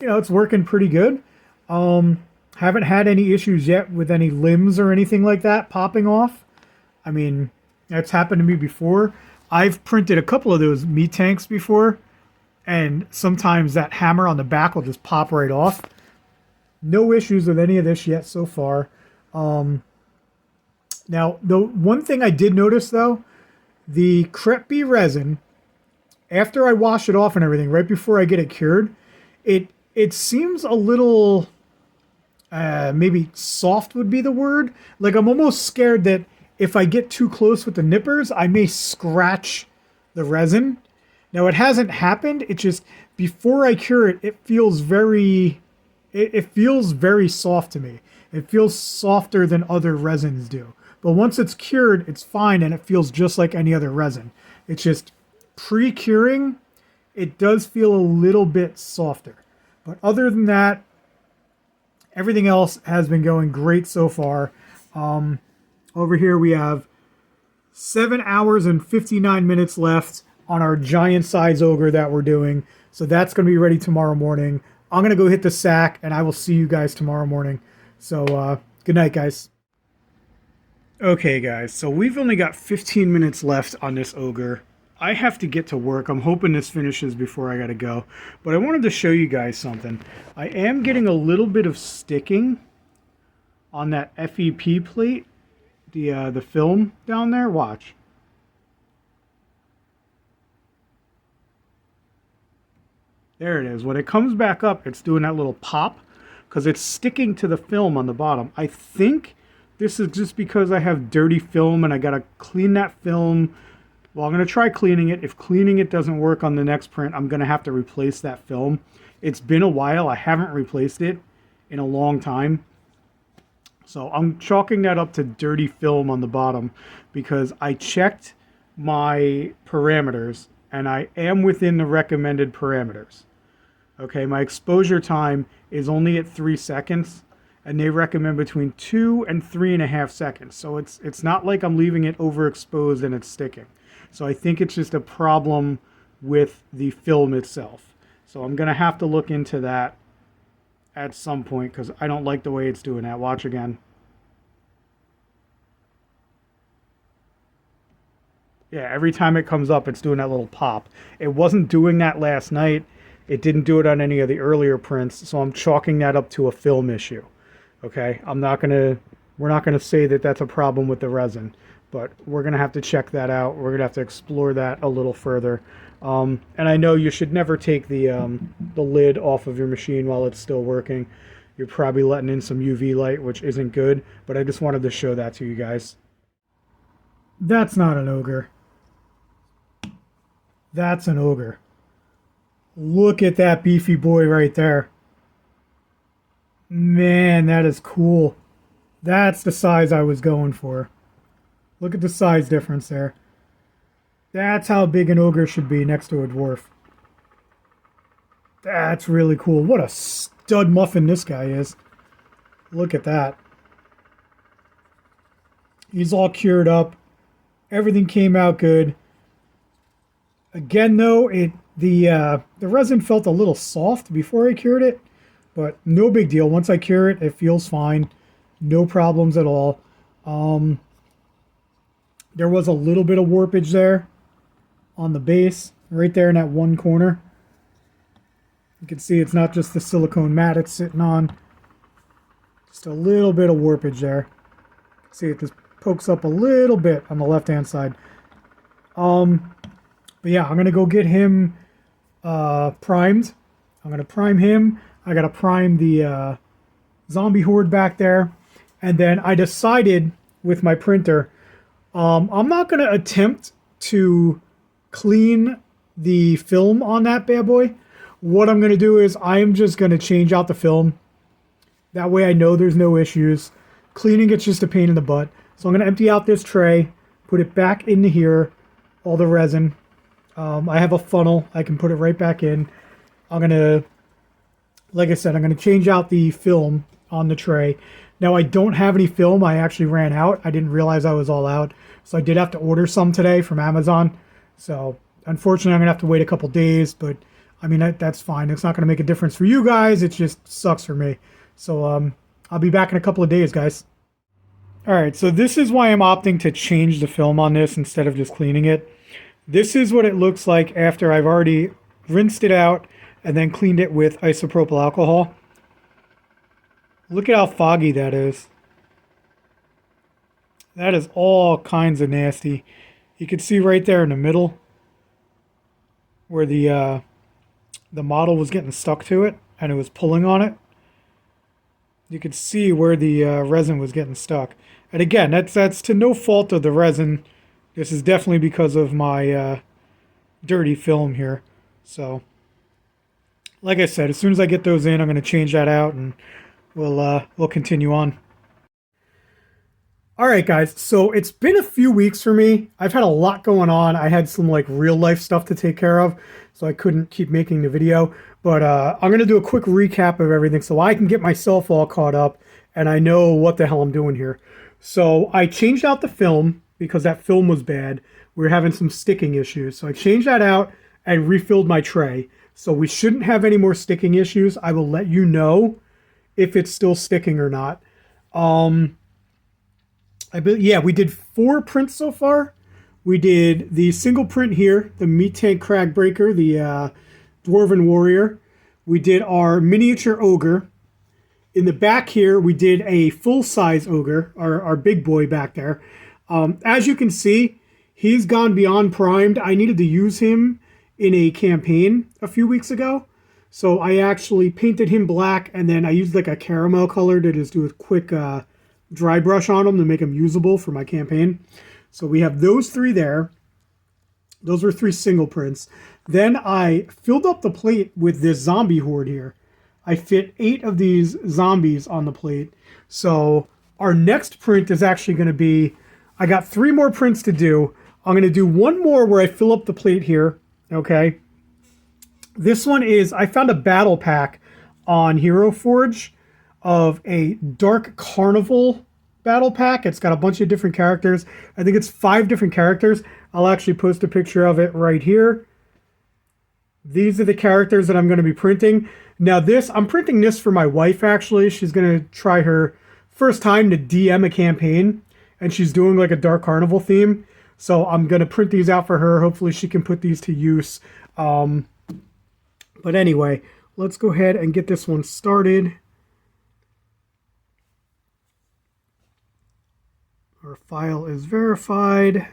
you know, it's working pretty good. Haven't had any issues yet with any limbs or anything like that popping off. I mean, that's happened to me before. I've printed a couple of those meat tanks before, and sometimes that hammer on the back will just pop right off. No issues with any of this yet so far. Now, the one thing I did notice, though, the Cretbee resin, after I wash it off and everything, right before I get it cured, it seems a little, maybe soft would be the word. Like, I'm almost scared that if I get too close with the nippers, I may scratch the resin. Now, it hasn't happened. It just, before I cure it, it feels very soft to me. It feels softer than other resins do. But once it's cured, it's fine, and it feels just like any other resin. It's just pre-curing, it does feel a little bit softer. But other than that, everything else has been going great so far. Over here we have 7 hours and 59 minutes left on our giant size ogre that we're doing. So that's going to be ready tomorrow morning. I'm going to go hit the sack, and I will see you guys tomorrow morning. So good night, guys. Okay, guys, so we've only got 15 minutes left on this ogre. I have to get to work. I'm hoping this finishes before I got to go. But I wanted to show you guys something. I am getting a little bit of sticking on that FEP plate, the film down there. Watch. There it is. When it comes back up, it's doing that little pop because it's sticking to the film on the bottom. I think this is just because I have dirty film and I got to clean that film. Well, I'm going to try cleaning it. If cleaning it doesn't work on the next print, I'm going to have to replace that film. It's been a while. I haven't replaced it in a long time. So I'm chalking that up to dirty film on the bottom because I checked my parameters and I am within the recommended parameters. Okay, my exposure time is only at 3 seconds, and they recommend between 2 and 3.5 seconds. So it's not like I'm leaving it overexposed and it's sticking. So I think it's just a problem with the film itself. So I'm going to have to look into that at some point because I don't like the way it's doing that. Watch again. Yeah, every time it comes up, it's doing that little pop. It wasn't doing that last night. It didn't do it on any of the earlier prints, so I'm chalking that up to a film issue. Okay, we're not gonna say that that's a problem with the resin, but we're gonna have to check that out. We're gonna have to explore that a little further. And I know you should never take the lid off of your machine while it's still working. You're probably letting in some UV light, which isn't good, but I just wanted to show that to you guys. That's not an ogre. That's an ogre. Look at that beefy boy right there. Man, that is cool. That's the size I was going for. Look at the size difference there. That's how big an ogre should be next to a dwarf. That's really cool. What a stud muffin this guy is. Look at that. He's all cured up. Everything came out good. Again, though, the resin felt a little soft before I cured it, but no big deal. Once I cure it, it feels fine. No problems at all. There was a little bit of warpage there on the base, right there in that one corner. You can see it's not just the silicone mat it's sitting on. Just a little bit of warpage there. You can see it just pokes up a little bit on the left-hand side. But yeah, I'm going to go get him primed. I'm going to prime him. I got to prime the zombie horde back there. And then I decided with my printer, I'm not going to attempt to clean the film on that bad boy. What I'm going to do is I'm just going to change out the film. That way I know there's no issues. Cleaning it's just a pain in the butt. So I'm going to empty out this tray, put it back into here, all the resin. I have a funnel. I can put it right back in. I'm going to, like I said, I'm going to change out the film on the tray. Now, I don't have any film. I actually ran out. I didn't realize I was all out. So I did have to order some today from Amazon. So unfortunately, I'm going to have to wait a couple days. But I mean, that's fine. It's not going to make a difference for you guys. It just sucks for me. So I'll be back in a couple of days, guys. All right, so this is why I'm opting to change the film on this instead of just cleaning it. This is what it looks like after I've already rinsed it out and then cleaned it with isopropyl alcohol. Look at how foggy that is. That is all kinds of nasty. You can see right there in the middle where the model was getting stuck to it and it was pulling on it. You could see where the resin was getting stuck. And again, that's to no fault of the resin. This is definitely because of my dirty film here. So, like I said, as soon as I get those in, I'm going to change that out and we'll continue on. All right, guys. So it's been a few weeks for me. I've had a lot going on. I had some like real life stuff to take care of, so I couldn't keep making the video. But I'm going to do a quick recap of everything so I can get myself all caught up and I know what the hell I'm doing here. So I changed out the film because that film was bad. We were having some sticking issues. So I changed that out and refilled my tray. So we shouldn't have any more sticking issues. I will let you know if it's still sticking or not. Yeah, we did 4 prints so far. We did the single print here, the Meat Tank Crag Breaker, the Dwarven Warrior. We did our miniature ogre. In the back here, we did a full-size ogre, our big boy back there. As you can see, he's gone beyond primed. I needed to use him in a campaign a few weeks ago. So I actually painted him black, and then I used like a caramel color to just do a quick dry brush on him to make him usable for my campaign. So we have those 3 there. Those were 3 single prints. Then I filled up the plate with this zombie horde here. I fit 8 of these zombies on the plate. So our next print is actually going to be, I got 3 more prints to do. I'm going to do one more where I fill up the plate here. Okay. This one is, I found a battle pack on Hero Forge of a Dark Carnival battle pack. It's got a bunch of different characters. I think it's 5 different characters. I'll actually post a picture of it right here. These are the characters that I'm going to be printing. Now I'm printing this for my wife actually. She's going to try her first time to DM a campaign and she's doing like a Dark Carnival theme. So I'm going to print these out for her. Hopefully she can put these to use. But anyway, let's go ahead and get this one started. Our file is verified.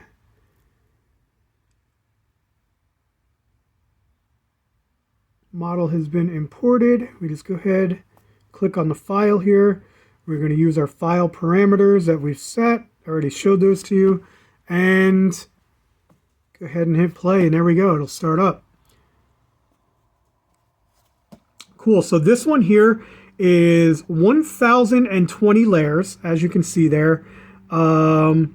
Model has been imported. We just go ahead, click on the file here. We're going to use our file parameters that we've set. I already showed those to you. And go ahead and hit play, and there we go. It'll start up. Cool. So this one here is 1,020 layers, as you can see there. It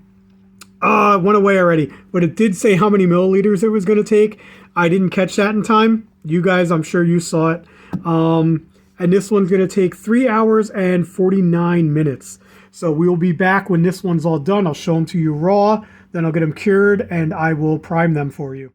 went away already, but it did say how many milliliters it was going to take. I didn't catch that in time. You guys, I'm sure you saw it. And this one's going to take 3 hours and 49 minutes. So we will be back when this one's all done. I'll show them to you raw, then I'll get them cured, and I will prime them for you.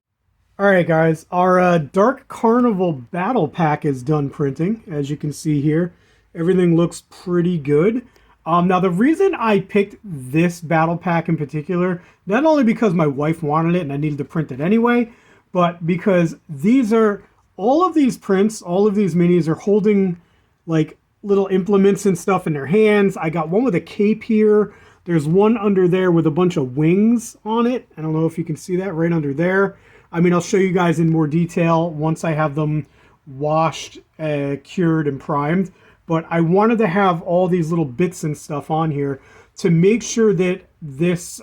All right, guys, our Dark Carnival Battle Pack is done printing. As you can see here, everything looks pretty good. Now, the reason I picked this battle pack in particular, not only because my wife wanted it and I needed to print it anyway, but because these are, all of these prints, all of these minis are holding like little implements and stuff in their hands. I got one with a cape here. There's one under there with a bunch of wings on it. I don't know if you can see that right under there. I mean, I'll show you guys in more detail once I have them washed, cured, and primed. But I wanted to have all these little bits and stuff on here to make sure that this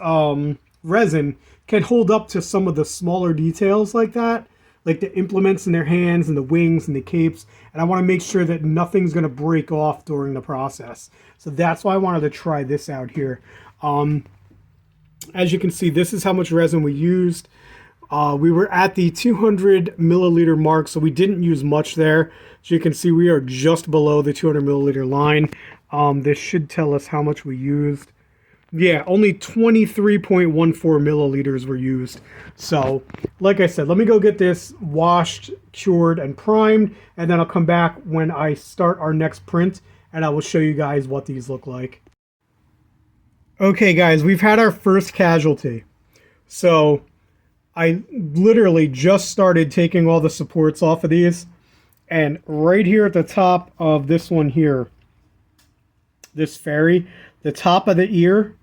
resin can hold up to some of the smaller details like that, like the implements in their hands and the wings and the capes. And I want to make sure that nothing's going to break off during the process. So that's why I wanted to try this out here. As you can see, this is how much resin we used. We were at the 200 milliliter mark, so we didn't use much there. As you can see, we are just below the 200 milliliter line. This should tell us how much we used. Yeah, only 23.14 milliliters were used. So, like I said, let me go get this washed, cured, and primed, and then I'll come back when I start our next print, and I will show you guys what these look like. Okay, guys, we've had our first casualty. So I literally just started taking all the supports off of these, and right here at the top of this one here, this fairy, the top of the ear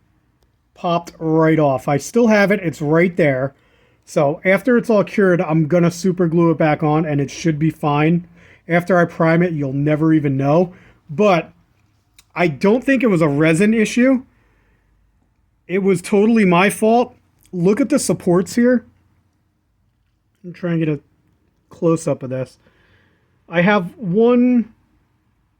popped right off. I still have it. It's right there. So after it's all cured, I'm going to super glue it back on, and it should be fine. After I prime it, you'll never even know. But I don't think it was a resin issue. It was totally my fault. Look at the supports here. I'm trying to get a close-up of this. I have 1,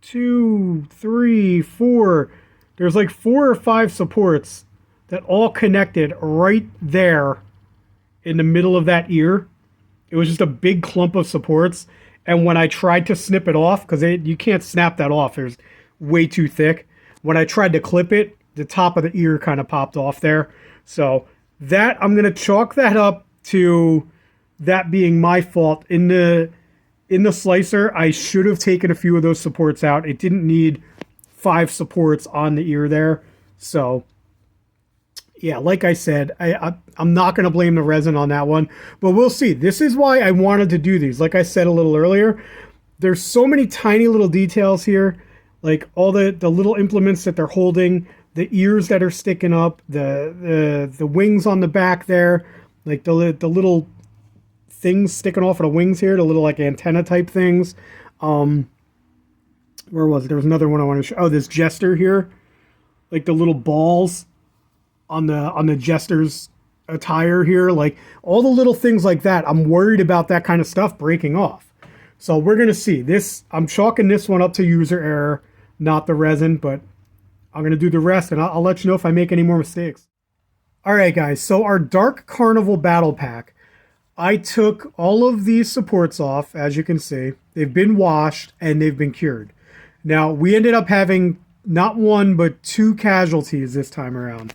2, 3, 4. There's like 4 or 5 supports that all connected right there in the middle of that ear. It was just a big clump of supports. And when I tried to snip it off, because you can't snap that off, it's way too thick. When I tried to clip it, the top of the ear kind of popped off there. So that, I'm going to chalk that up to that being my fault. In the slicer, I should have taken a few of those supports out. It didn't need 5 supports on the ear there. So yeah, like I said, I'm not going to blame the resin on that one, but we'll see. This is why I wanted to do these. Like I said a little earlier, there's so many tiny little details here, like all the little implements that they're holding, the ears that are sticking up, the wings on the back there, like the little things sticking off of the wings here, the little like antenna type things. Where was it? There was another one I wanted to show. Oh, this jester here, like the little balls on the jester's attire here, like all the little things like that. I'm worried about that kind of stuff breaking off. So we're gonna see this. I'm chalking this one up to user error, not the resin, but I'm gonna do the rest, and I'll let you know if I make any more mistakes. All right, guys. So our Dark Carnival Battle Pack, I took all of these supports off. As you can see, they've been washed and they've been cured. Now we ended up having not 1 but 2 casualties this time around.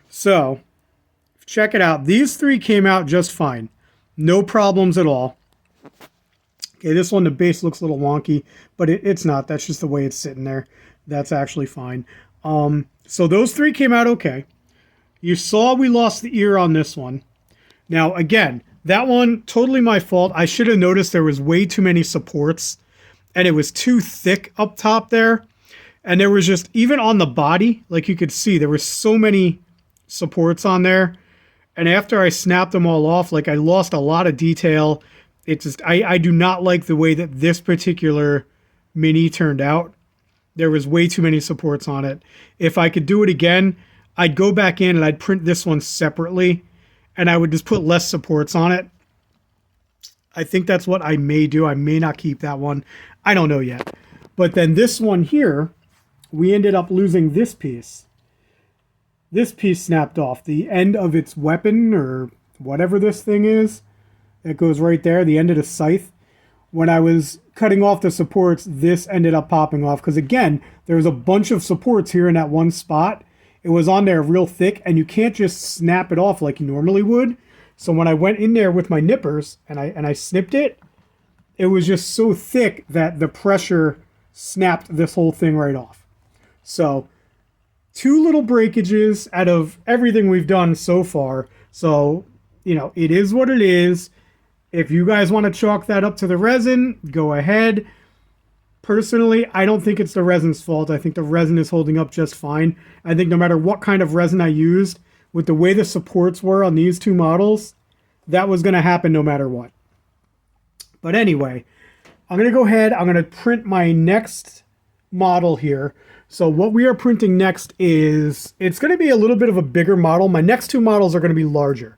So, check it out. These 3 came out just fine. No problems at all. Okay, this one, the base looks a little wonky, but it's not. That's just the way it's sitting there. That's actually fine. So those 3 came out okay. You saw we lost the ear on this one. Now, again, that one, totally my fault. I should have noticed there was way too many supports, and it was too thick up top there. And there was just, even on the body, like you could see, there were so many supports on there. And after I snapped them all off, like I lost a lot of detail. It just, I do not like the way that this particular Mini turned out. There was way too many supports on it. If I could do it again, I'd go back in and I'd print this one separately, and I would just put less supports on it. I think that's what I may do. I may not keep that one. I don't know yet. But then this one here, we ended up losing this piece. This piece snapped off. The end of its weapon, or whatever this thing is, it goes right there, the end of the scythe. When I was cutting off the supports, this ended up popping off. Because again, there was a bunch of supports here in that one spot. It was on there real thick, and you can't just snap it off like you normally would. So when I went in there with my nippers and I snipped it, it was just so thick that the pressure snapped this whole thing right off. So 2 little breakages out of everything we've done so far. So, you know, it is what it is. If you guys want to chalk that up to the resin, go ahead. Personally, I don't think it's the resin's fault. I think the resin is holding up just fine. I think no matter what kind of resin I used, with the way the supports were on these 2 models, that was going to happen no matter what. But anyway, I'm going to go ahead. I'm going to print my next model here. So what we are printing next is, it's going to be a little bit of a bigger model. My next 2 models are going to be larger.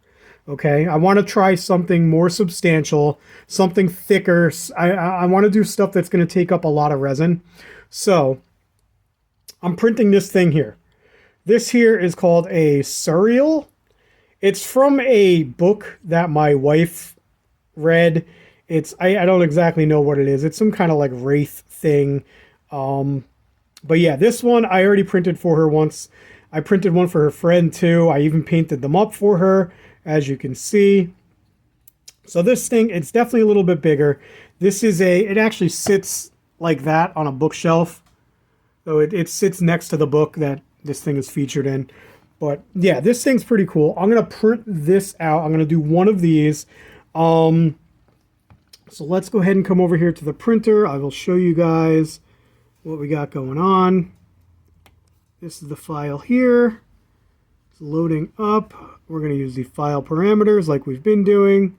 Okay, I want to try something more substantial, something thicker. I want to do stuff that's going to take up a lot of resin. So I'm printing this thing here. This here is called a Surreal. It's from a book that my wife read. I don't exactly know what it is. It's some kind of like wraith thing. But yeah, this one I already printed for her once. I printed one for her friend too. I even painted them up for her, as you can see. So this thing, it's definitely a little bit bigger. This is it actually sits like that on a bookshelf. So it sits next to the book that this thing is featured in. But yeah, this thing's pretty cool. I'm going to print this out. I'm going to do one of these. So let's go ahead and come over here to the printer. I will show you guys what we got going on. This is the file here. It's loading up. We're going to use the file parameters like we've been doing.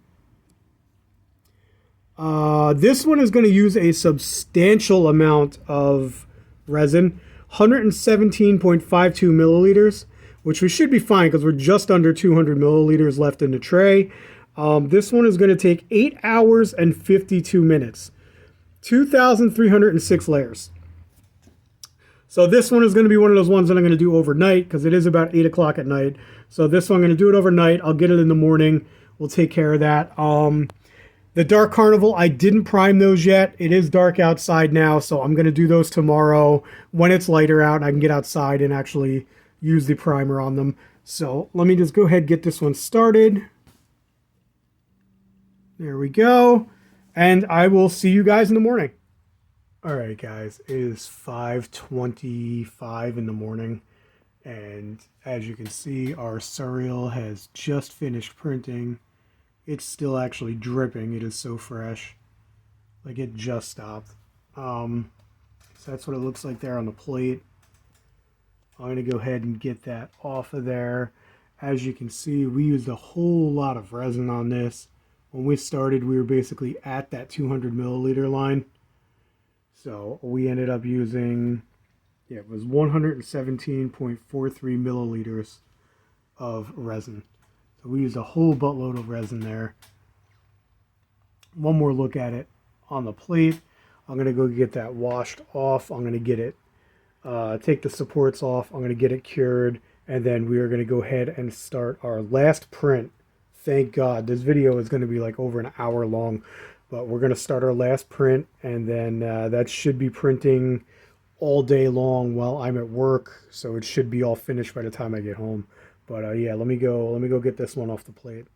This one is going to use a substantial amount of resin, 117.52 milliliters, which we should be fine because we're just under 200 milliliters left in the tray. This one is going to take 8 hours and 52 minutes, 2,306 layers. So this one is going to be one of those ones that I'm going to do overnight because it is about 8 o'clock at night. So this one I'm going to do it overnight. I'll get it in the morning. We'll take care of that. The Dark Carnival, I didn't prime those yet. It is dark outside now, so I'm going to do those tomorrow when it's lighter out and I can get outside and actually use the primer on them. So let me just go ahead and get this one started. There we go. And I will see you guys in the morning. All right, guys, it is 5:25 in the morning. And as you can see, our Surreal has just finished printing. It's still actually dripping. It is so fresh. Like it just stopped. So that's what it looks like there on the plate. I'm going to go ahead and get that off of there. As you can see, we used a whole lot of resin on this. When we started, we were basically at that 200 milliliter line. So we ended up using, yeah, it was 117.43 milliliters of resin. So we used a whole buttload of resin there. One more look at it on the plate. I'm going to go get that washed off. I'm going to get it, take the supports off. I'm going to get it cured. And then we are going to go ahead and start our last print. Thank God. This video is going to be like over an hour long. But we're going to start our last print. And then that should be printing all day long while I'm at work. So it should be all finished by the time I get home. But yeah, let me go get this one off the plate.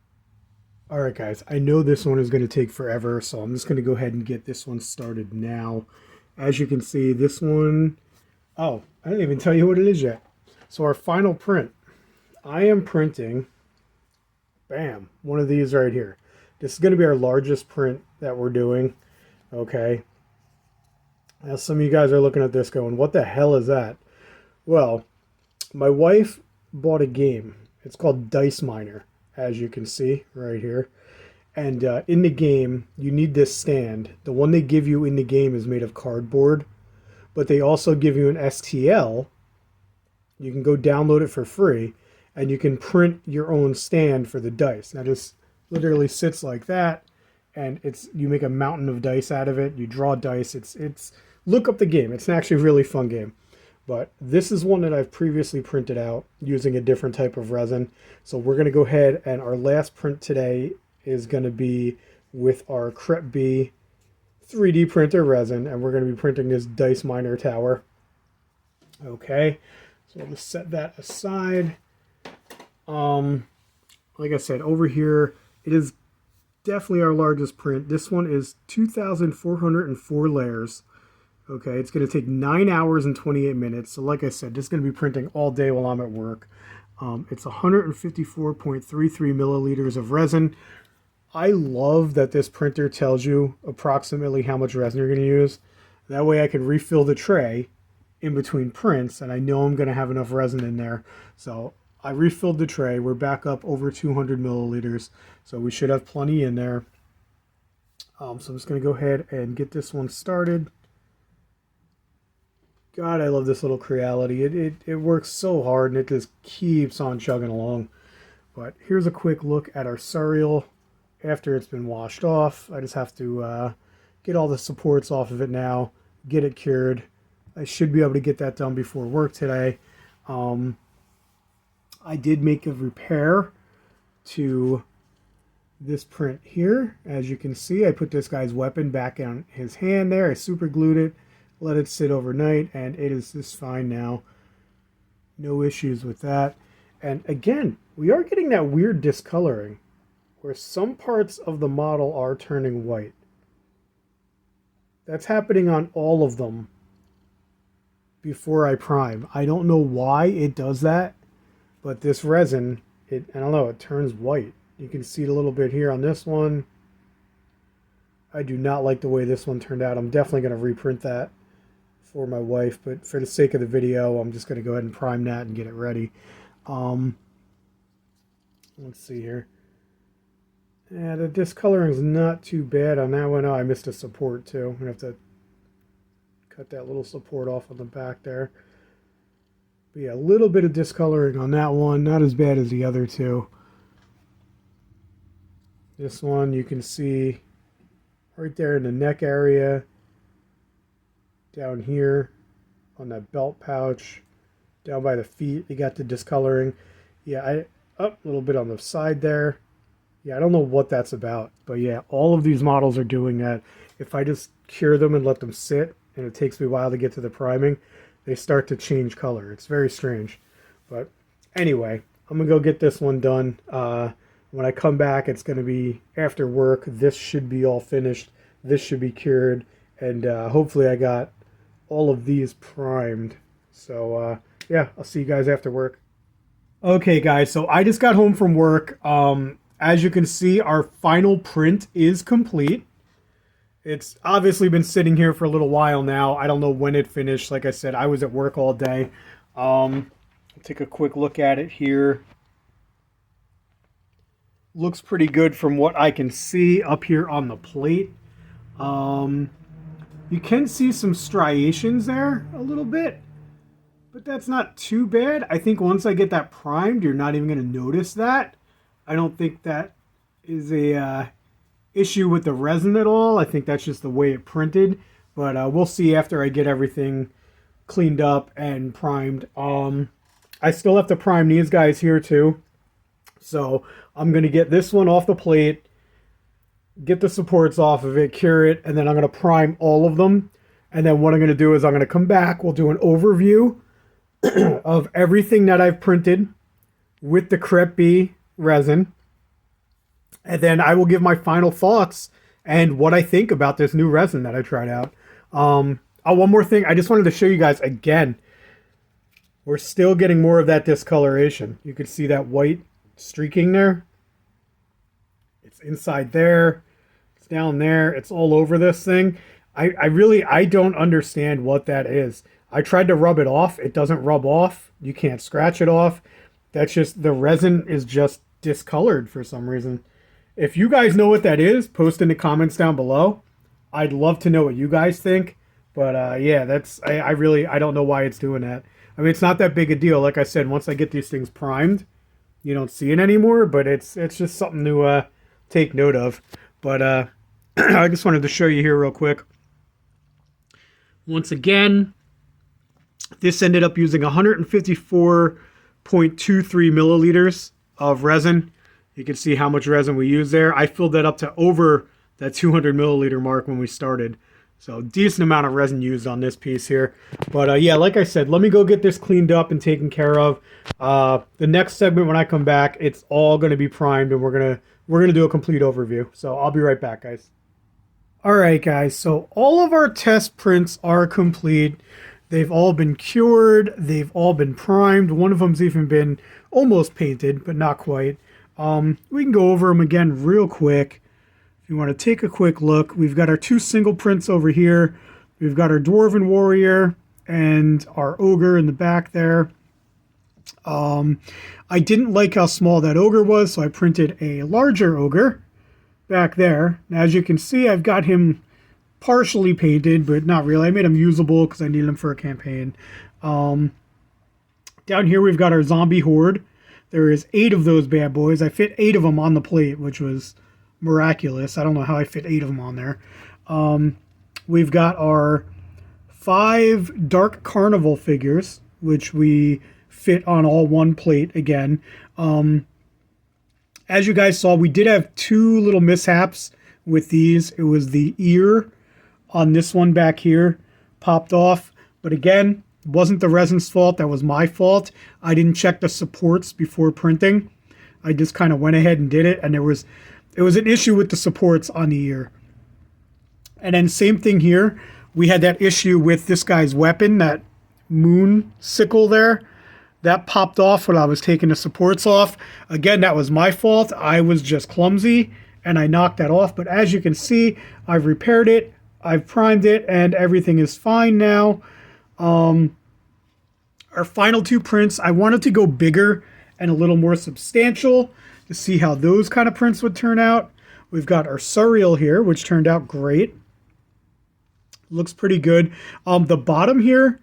All right, guys, I know this one is going to take forever, so I'm just going to go ahead and get this one started now. As you can see, this one, oh, I didn't even tell you what it is yet. So our final print, I am printing, bam, one of these right here. This is going to be our largest print that we're doing. Okay. Now some of you guys are looking at this going, what the hell is that? Well, my wife bought a game. It's called Dice Miner, as you can see right here. And in the game, you need this stand. The one they give you in the game is made of cardboard, but they also give you an STL. You can go download it for free, and you can print your own stand for the dice. Now this literally sits like that, and you make a mountain of dice out of it. You draw dice. It's look up the game. It's actually a really fun game. But this is one that I've previously printed out using a different type of resin. So we're going to go ahead, and our last print today is going to be with our Cretbee 3D printer resin, and we're going to be printing this Dice Miner tower. Okay, so I'll just set that aside. Like I said, over here, it is definitely our largest print. This one is 2,404 layers. Okay, it's going to take 9 hours and 28 minutes. So like I said, this is going to be printing all day while I'm at work. It's 154.33 milliliters of resin. I love that this printer tells you approximately how much resin you're going to use. That way I can refill the tray in between prints, and I know I'm going to have enough resin in there. So I refilled the tray. We're back up over 200 milliliters, so we should have plenty in there. So I'm just going to go ahead and get this one started. God, I love this little Creality. It works so hard, and it just keeps on chugging along. But here's a quick look at our cereal after it's been washed off. I just have to get all the supports off of it now, get it cured. I should be able to get that done before work today. I did make a repair to this print here. As you can see, I put this guy's weapon back on his hand there. I super glued it, let it sit overnight, and it is just fine now. No issues with that. And again, we are getting that weird discoloring where some parts of the model are turning white. That's happening on all of them before I prime. I don't know why it does that, but this resin, I don't know, it turns white. You can see it a little bit here on this one. I do not like the way this one turned out. I'm definitely going to reprint that for my wife, but for the sake of the video, I'm just going to go ahead and prime that and get it ready. Let's see here. Yeah, the discoloring is not too bad on that one. Oh, I missed a support too. I'm going to have to cut that little support off on the back there. But yeah, a little bit of discoloring on that one. Not as bad as the other two. This one you can see right there in the neck area. Down here on that belt pouch. Down by the feet, you got the discoloring. Yeah, a little bit on the side there. Yeah, I don't know what that's about, but yeah, all of these models are doing that. If I just cure them and let them sit, and it takes me a while to get to the priming, they start to change color. It's very strange. But anyway, I'm going to go get this one done. When I come back, it's going to be after work. This should be all finished. This should be cured. And hopefully I got all of these primed. So yeah, I'll see you guys after work. Okay, guys, so I just got home from work. As you can see, our final print is complete. It's obviously been sitting here for a little while now. I don't know when it finished. Like I said, I was at work all day. Take a quick look at it here. Looks pretty good from what I can see up here on the plate. You can see some striations there a little bit, but that's not too bad. I think once I get that primed, you're not even going to notice that. I don't think that is a issue with the resin at all. I think that's just the way it printed, but we'll see after I get everything cleaned up and primed. I still have to prime these guys here too, so I'm going to get this one off the plate, get the supports off of it, cure it, and then I'm going to prime all of them. And then what I'm going to do is I'm going to come back, we'll do an overview of everything that I've printed with the Cretbee resin, and then I will give my final thoughts and what I think about this new resin that I tried out. One more thing, I just wanted to show you guys again. we're still getting more of that discoloration. You can see that white streaking there. It's inside there. It's down there. It's all over this thing. I don't understand what that is. I tried to rub it off. It doesn't rub off. You can't scratch it off. That's just, the resin is just discolored for some reason. If you guys know what that is, post in the comments down below. I'd love to know what you guys think. But yeah, I don't know why it's doing that. I mean, it's not that big a deal. Like I said, once I get these things primed, you don't see it anymore. But it's just something to take note of. But I just wanted to show you here real quick. Once again, this ended up using 154.23 milliliters of resin. You can see how much resin we used there. I filled that up to over that 200 milliliter mark when we started. So decent amount of resin used on this piece here. But yeah, like I said, let me go get this cleaned up and taken care of. The next segment when I come back, it's all going to be primed and we're gonna do a complete overview. So I'll be right back, guys. All right, guys. So all of our test prints are complete. They've all been cured. They've all been primed. One of them's even been almost painted, but not quite. We can go over them again real quick. If you want to take a quick look, we've got our 2 single prints over here. We've got our Dwarven Warrior and our Ogre in the back there. I didn't like how small that Ogre was, so I printed a larger Ogre back there. Now, as you can see, I've got him partially painted, but not really. I made him usable because I needed him for a campaign. Down here, we've got our Zombie Horde. There is 8 of those bad boys. I fit 8 of them on the plate, which was miraculous. I don't know how I fit 8 of them on there. We've got our 5 Dark Carnival figures, which we fit on all one plate again. As you guys saw, we did have 2 little mishaps with these. It was the ear on this one back here popped off. But again, it wasn't the resin's fault. That was my fault. I didn't check the supports before printing. I just kind of went ahead and did it. And it was an issue with the supports on the ear. And then same thing here. We had that issue with this guy's weapon, that moon sickle there. That popped off when I was taking the supports off. Again, that was my fault. I was just clumsy and I knocked that off. But as you can see, I've repaired it. I've primed it and everything is fine now. Our final 2 prints, I wanted to go bigger and a little more substantial to see how those kind of prints would turn out. We've got our Suriel here, which turned out great. Looks pretty good. The bottom here,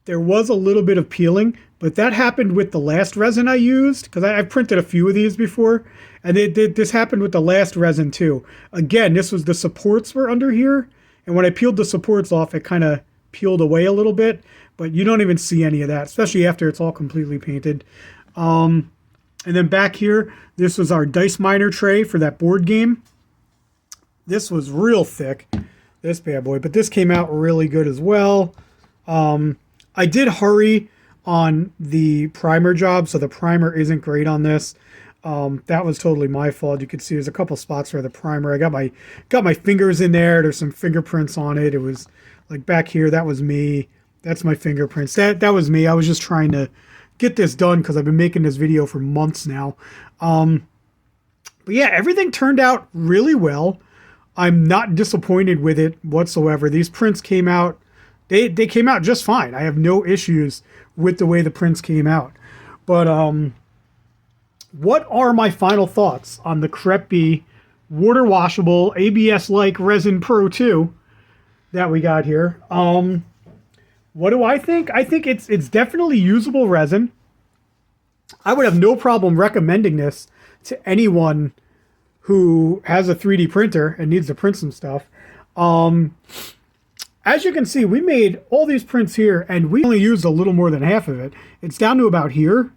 there was a little bit of peeling, but that happened with the last resin I used, because I've printed a few of these before, and this happened with the last resin too. Again, this was the supports were under here, and when I peeled the supports off, it kind of peeled away a little bit, but you don't even see any of that, especially after it's all completely painted. And then back here, this was our dice miner tray for that board game. This was real thick, this bad boy, but this came out really good as well. I did hurry on the primer job, so the primer isn't great on this. That was totally my fault. You can see there's a couple spots where the primer, I got my fingers in there. There's some fingerprints on it. It was like back here, that was me. That's my fingerprints. That was me. I was just trying to get this done because I've been making this video for months now. But yeah, everything turned out really well. I'm not disappointed with it whatsoever. These prints came out, they came out just fine. I have no issues with the way the prints came out. But what are my final thoughts on the Cretbee water washable ABS-like Resin Pro 2 that we got here? What do I think? I think it's definitely usable resin. I would have no problem recommending this to anyone who has a 3D printer and needs to print some stuff. As you can see, we made all these prints here and we only used a little more than half of it. It's down to about here.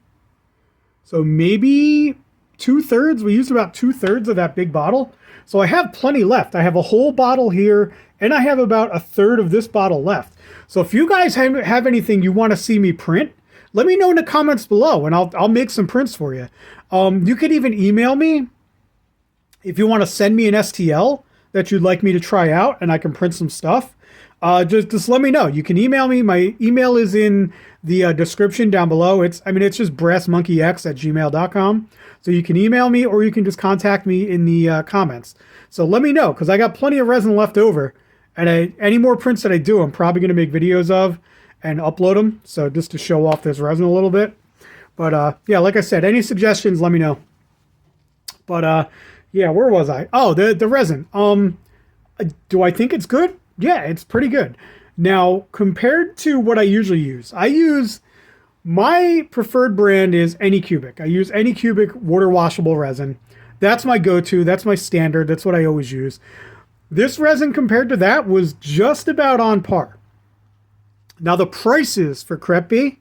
So maybe 2/3. We used about 2/3 of that big bottle. So I have plenty left. I have a whole bottle here and I have about 1/3 of this bottle left. So if you guys have anything you want to see me print, let me know in the comments below and I'll make some prints for you. You could even email me if you want to send me an STL that you'd like me to try out and I can print some stuff. Just let me know. You can email me. My email is in the description down below. It's just brassmonkeyx@gmail.com. So you can email me, or you can just contact me in the comments. So let me know, because I got plenty of resin left over, and any more prints that I do, I'm probably going to make videos of and upload them. So just to show off this resin a little bit. But yeah, like I said, any suggestions, let me know. But yeah, where was I? Oh, the resin. Do I think it's good? Yeah, it's pretty good. Now, compared to what I use my preferred brand is Anycubic. I use Anycubic water washable resin. That's my go-to. That's my standard. That's what I always use. This resin compared to that was just about on par. Now, the prices for Cretbee,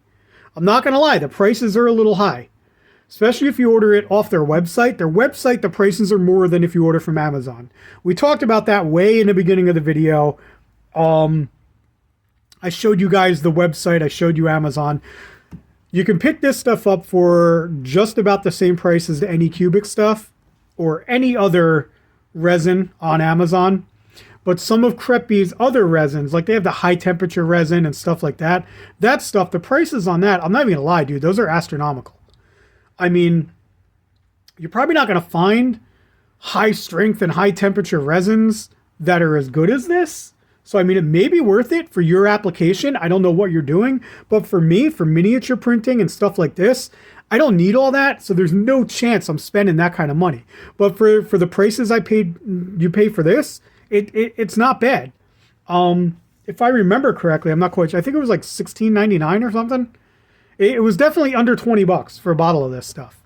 I'm not going to lie, the prices are a little high. Especially if you order it off their website. Their website, the prices are more than if you order from Amazon. We talked about that way in the beginning of the video. I showed you guys the website. I showed you Amazon. You can pick this stuff up for just about the same price as the Anycubic stuff or any other resin on Amazon. But some of Cretbee's other resins, like they have the high temperature resin and stuff like that, that stuff, the prices on that, I'm not even gonna lie, dude, those are astronomical. I mean, you're probably not going to find high strength and high temperature resins that are as good as this. So, I mean, it may be worth it for your application. I don't know what you're doing, but for me, for miniature printing and stuff like this, I don't need all that. So there's no chance I'm spending that kind of money. But for the prices you pay for this, it's not bad. If I remember correctly, I'm not quite sure. I think it was like $16.99 or something. It was definitely under $20 for a bottle of this stuff.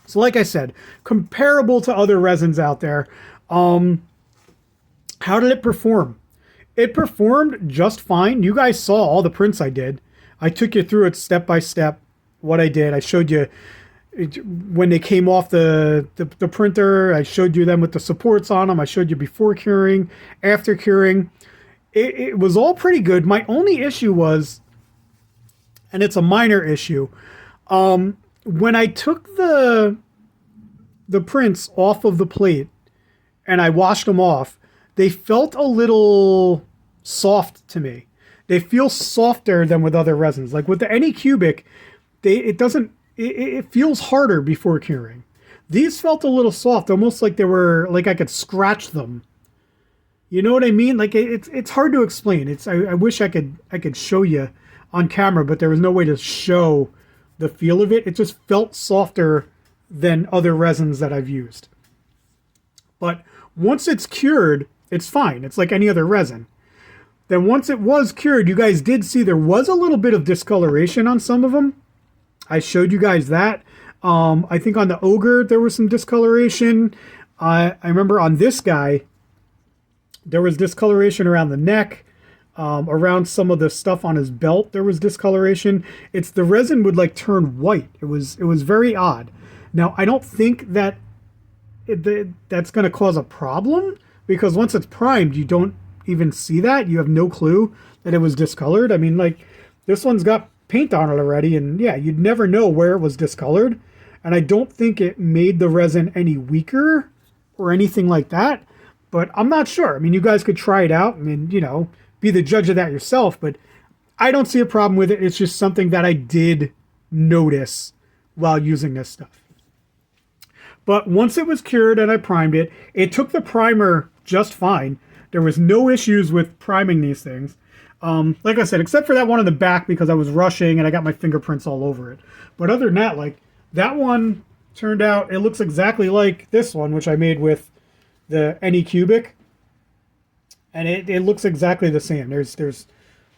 So like I said, comparable to other resins out there. How did it perform? It performed just fine. You guys saw all the prints I did. I took you through it step by step, what I did. I showed you when they came off the printer. I showed you them with the supports on them. I showed you before curing, after curing. It was all pretty good. My only issue was, and it's a minor issue, when I took the prints off of the plate and I washed them off, they felt a little soft to me. They feel softer than with other resins. Like with the Anycubic, it feels harder before curing. These felt a little soft, almost like they were, like I could scratch them. You know what I mean? Like it's hard to explain. I wish I could show you on camera, but there was no way to show the feel of it. It just felt softer than other resins that I've used. But once it's cured, it's fine. It's like any other resin. Then once it was cured, you guys did see there was a little bit of discoloration on some of them. I showed you guys that. I think on the Ogre, there was some discoloration. I remember on this guy, there was discoloration around the neck. Around some of the stuff on his belt, there was discoloration. It's the resin would like turn white. It was very odd. Now, I don't think that that's going to cause a problem, because once it's primed, you don't even see that. You have no clue that it was discolored. I mean, like, this one's got paint on it already, and yeah, you'd never know where it was discolored. And I don't think it made the resin any weaker or anything like that, but I'm not sure. I mean, you guys could try it out. I mean, you know, be the judge of that yourself, but I don't see a problem with it. It's just something that I did notice while using this stuff. But once it was cured and I primed it, it took the primer just fine. There was no issues with priming these things. Like I said, except for that one in the back, because I was rushing and I got my fingerprints all over it. But other than that, like, that one turned out, it looks exactly like this one, which I made with the Anycubic. And it looks exactly the same. There's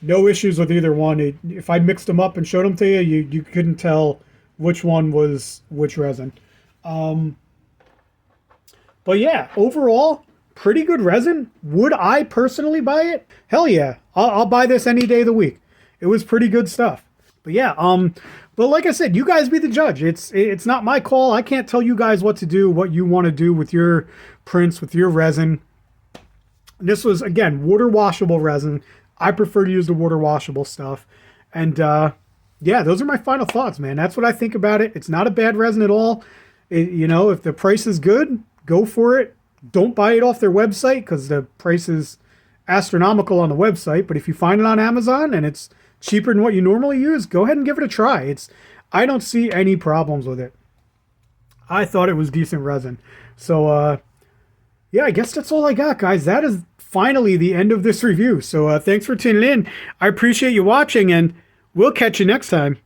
no issues with either one. If I mixed them up and showed them to you, you couldn't tell which one was which resin. But yeah, overall, pretty good resin. Would I personally buy it? Hell yeah. I'll buy this any day of the week. It was pretty good stuff. But yeah, but like I said, you guys be the judge. It's not my call. I can't tell you guys what to do, what you want to do with your prints, with your resin. This was, again, water washable resin. I prefer to use the water washable stuff. And yeah, those are my final thoughts, man. That's what I think about it. It's not a bad resin at all. You know, if the price is good, go for it. Don't buy it off their website, because the price is astronomical on the website, but if you find it on Amazon and it's cheaper than what you normally use, go ahead and give it a try. I don't see any problems with it. I thought it was decent resin. So, yeah, I guess that's all I got, guys. That is finally the end of this review. So, thanks for tuning in. I appreciate you watching, and we'll catch you next time.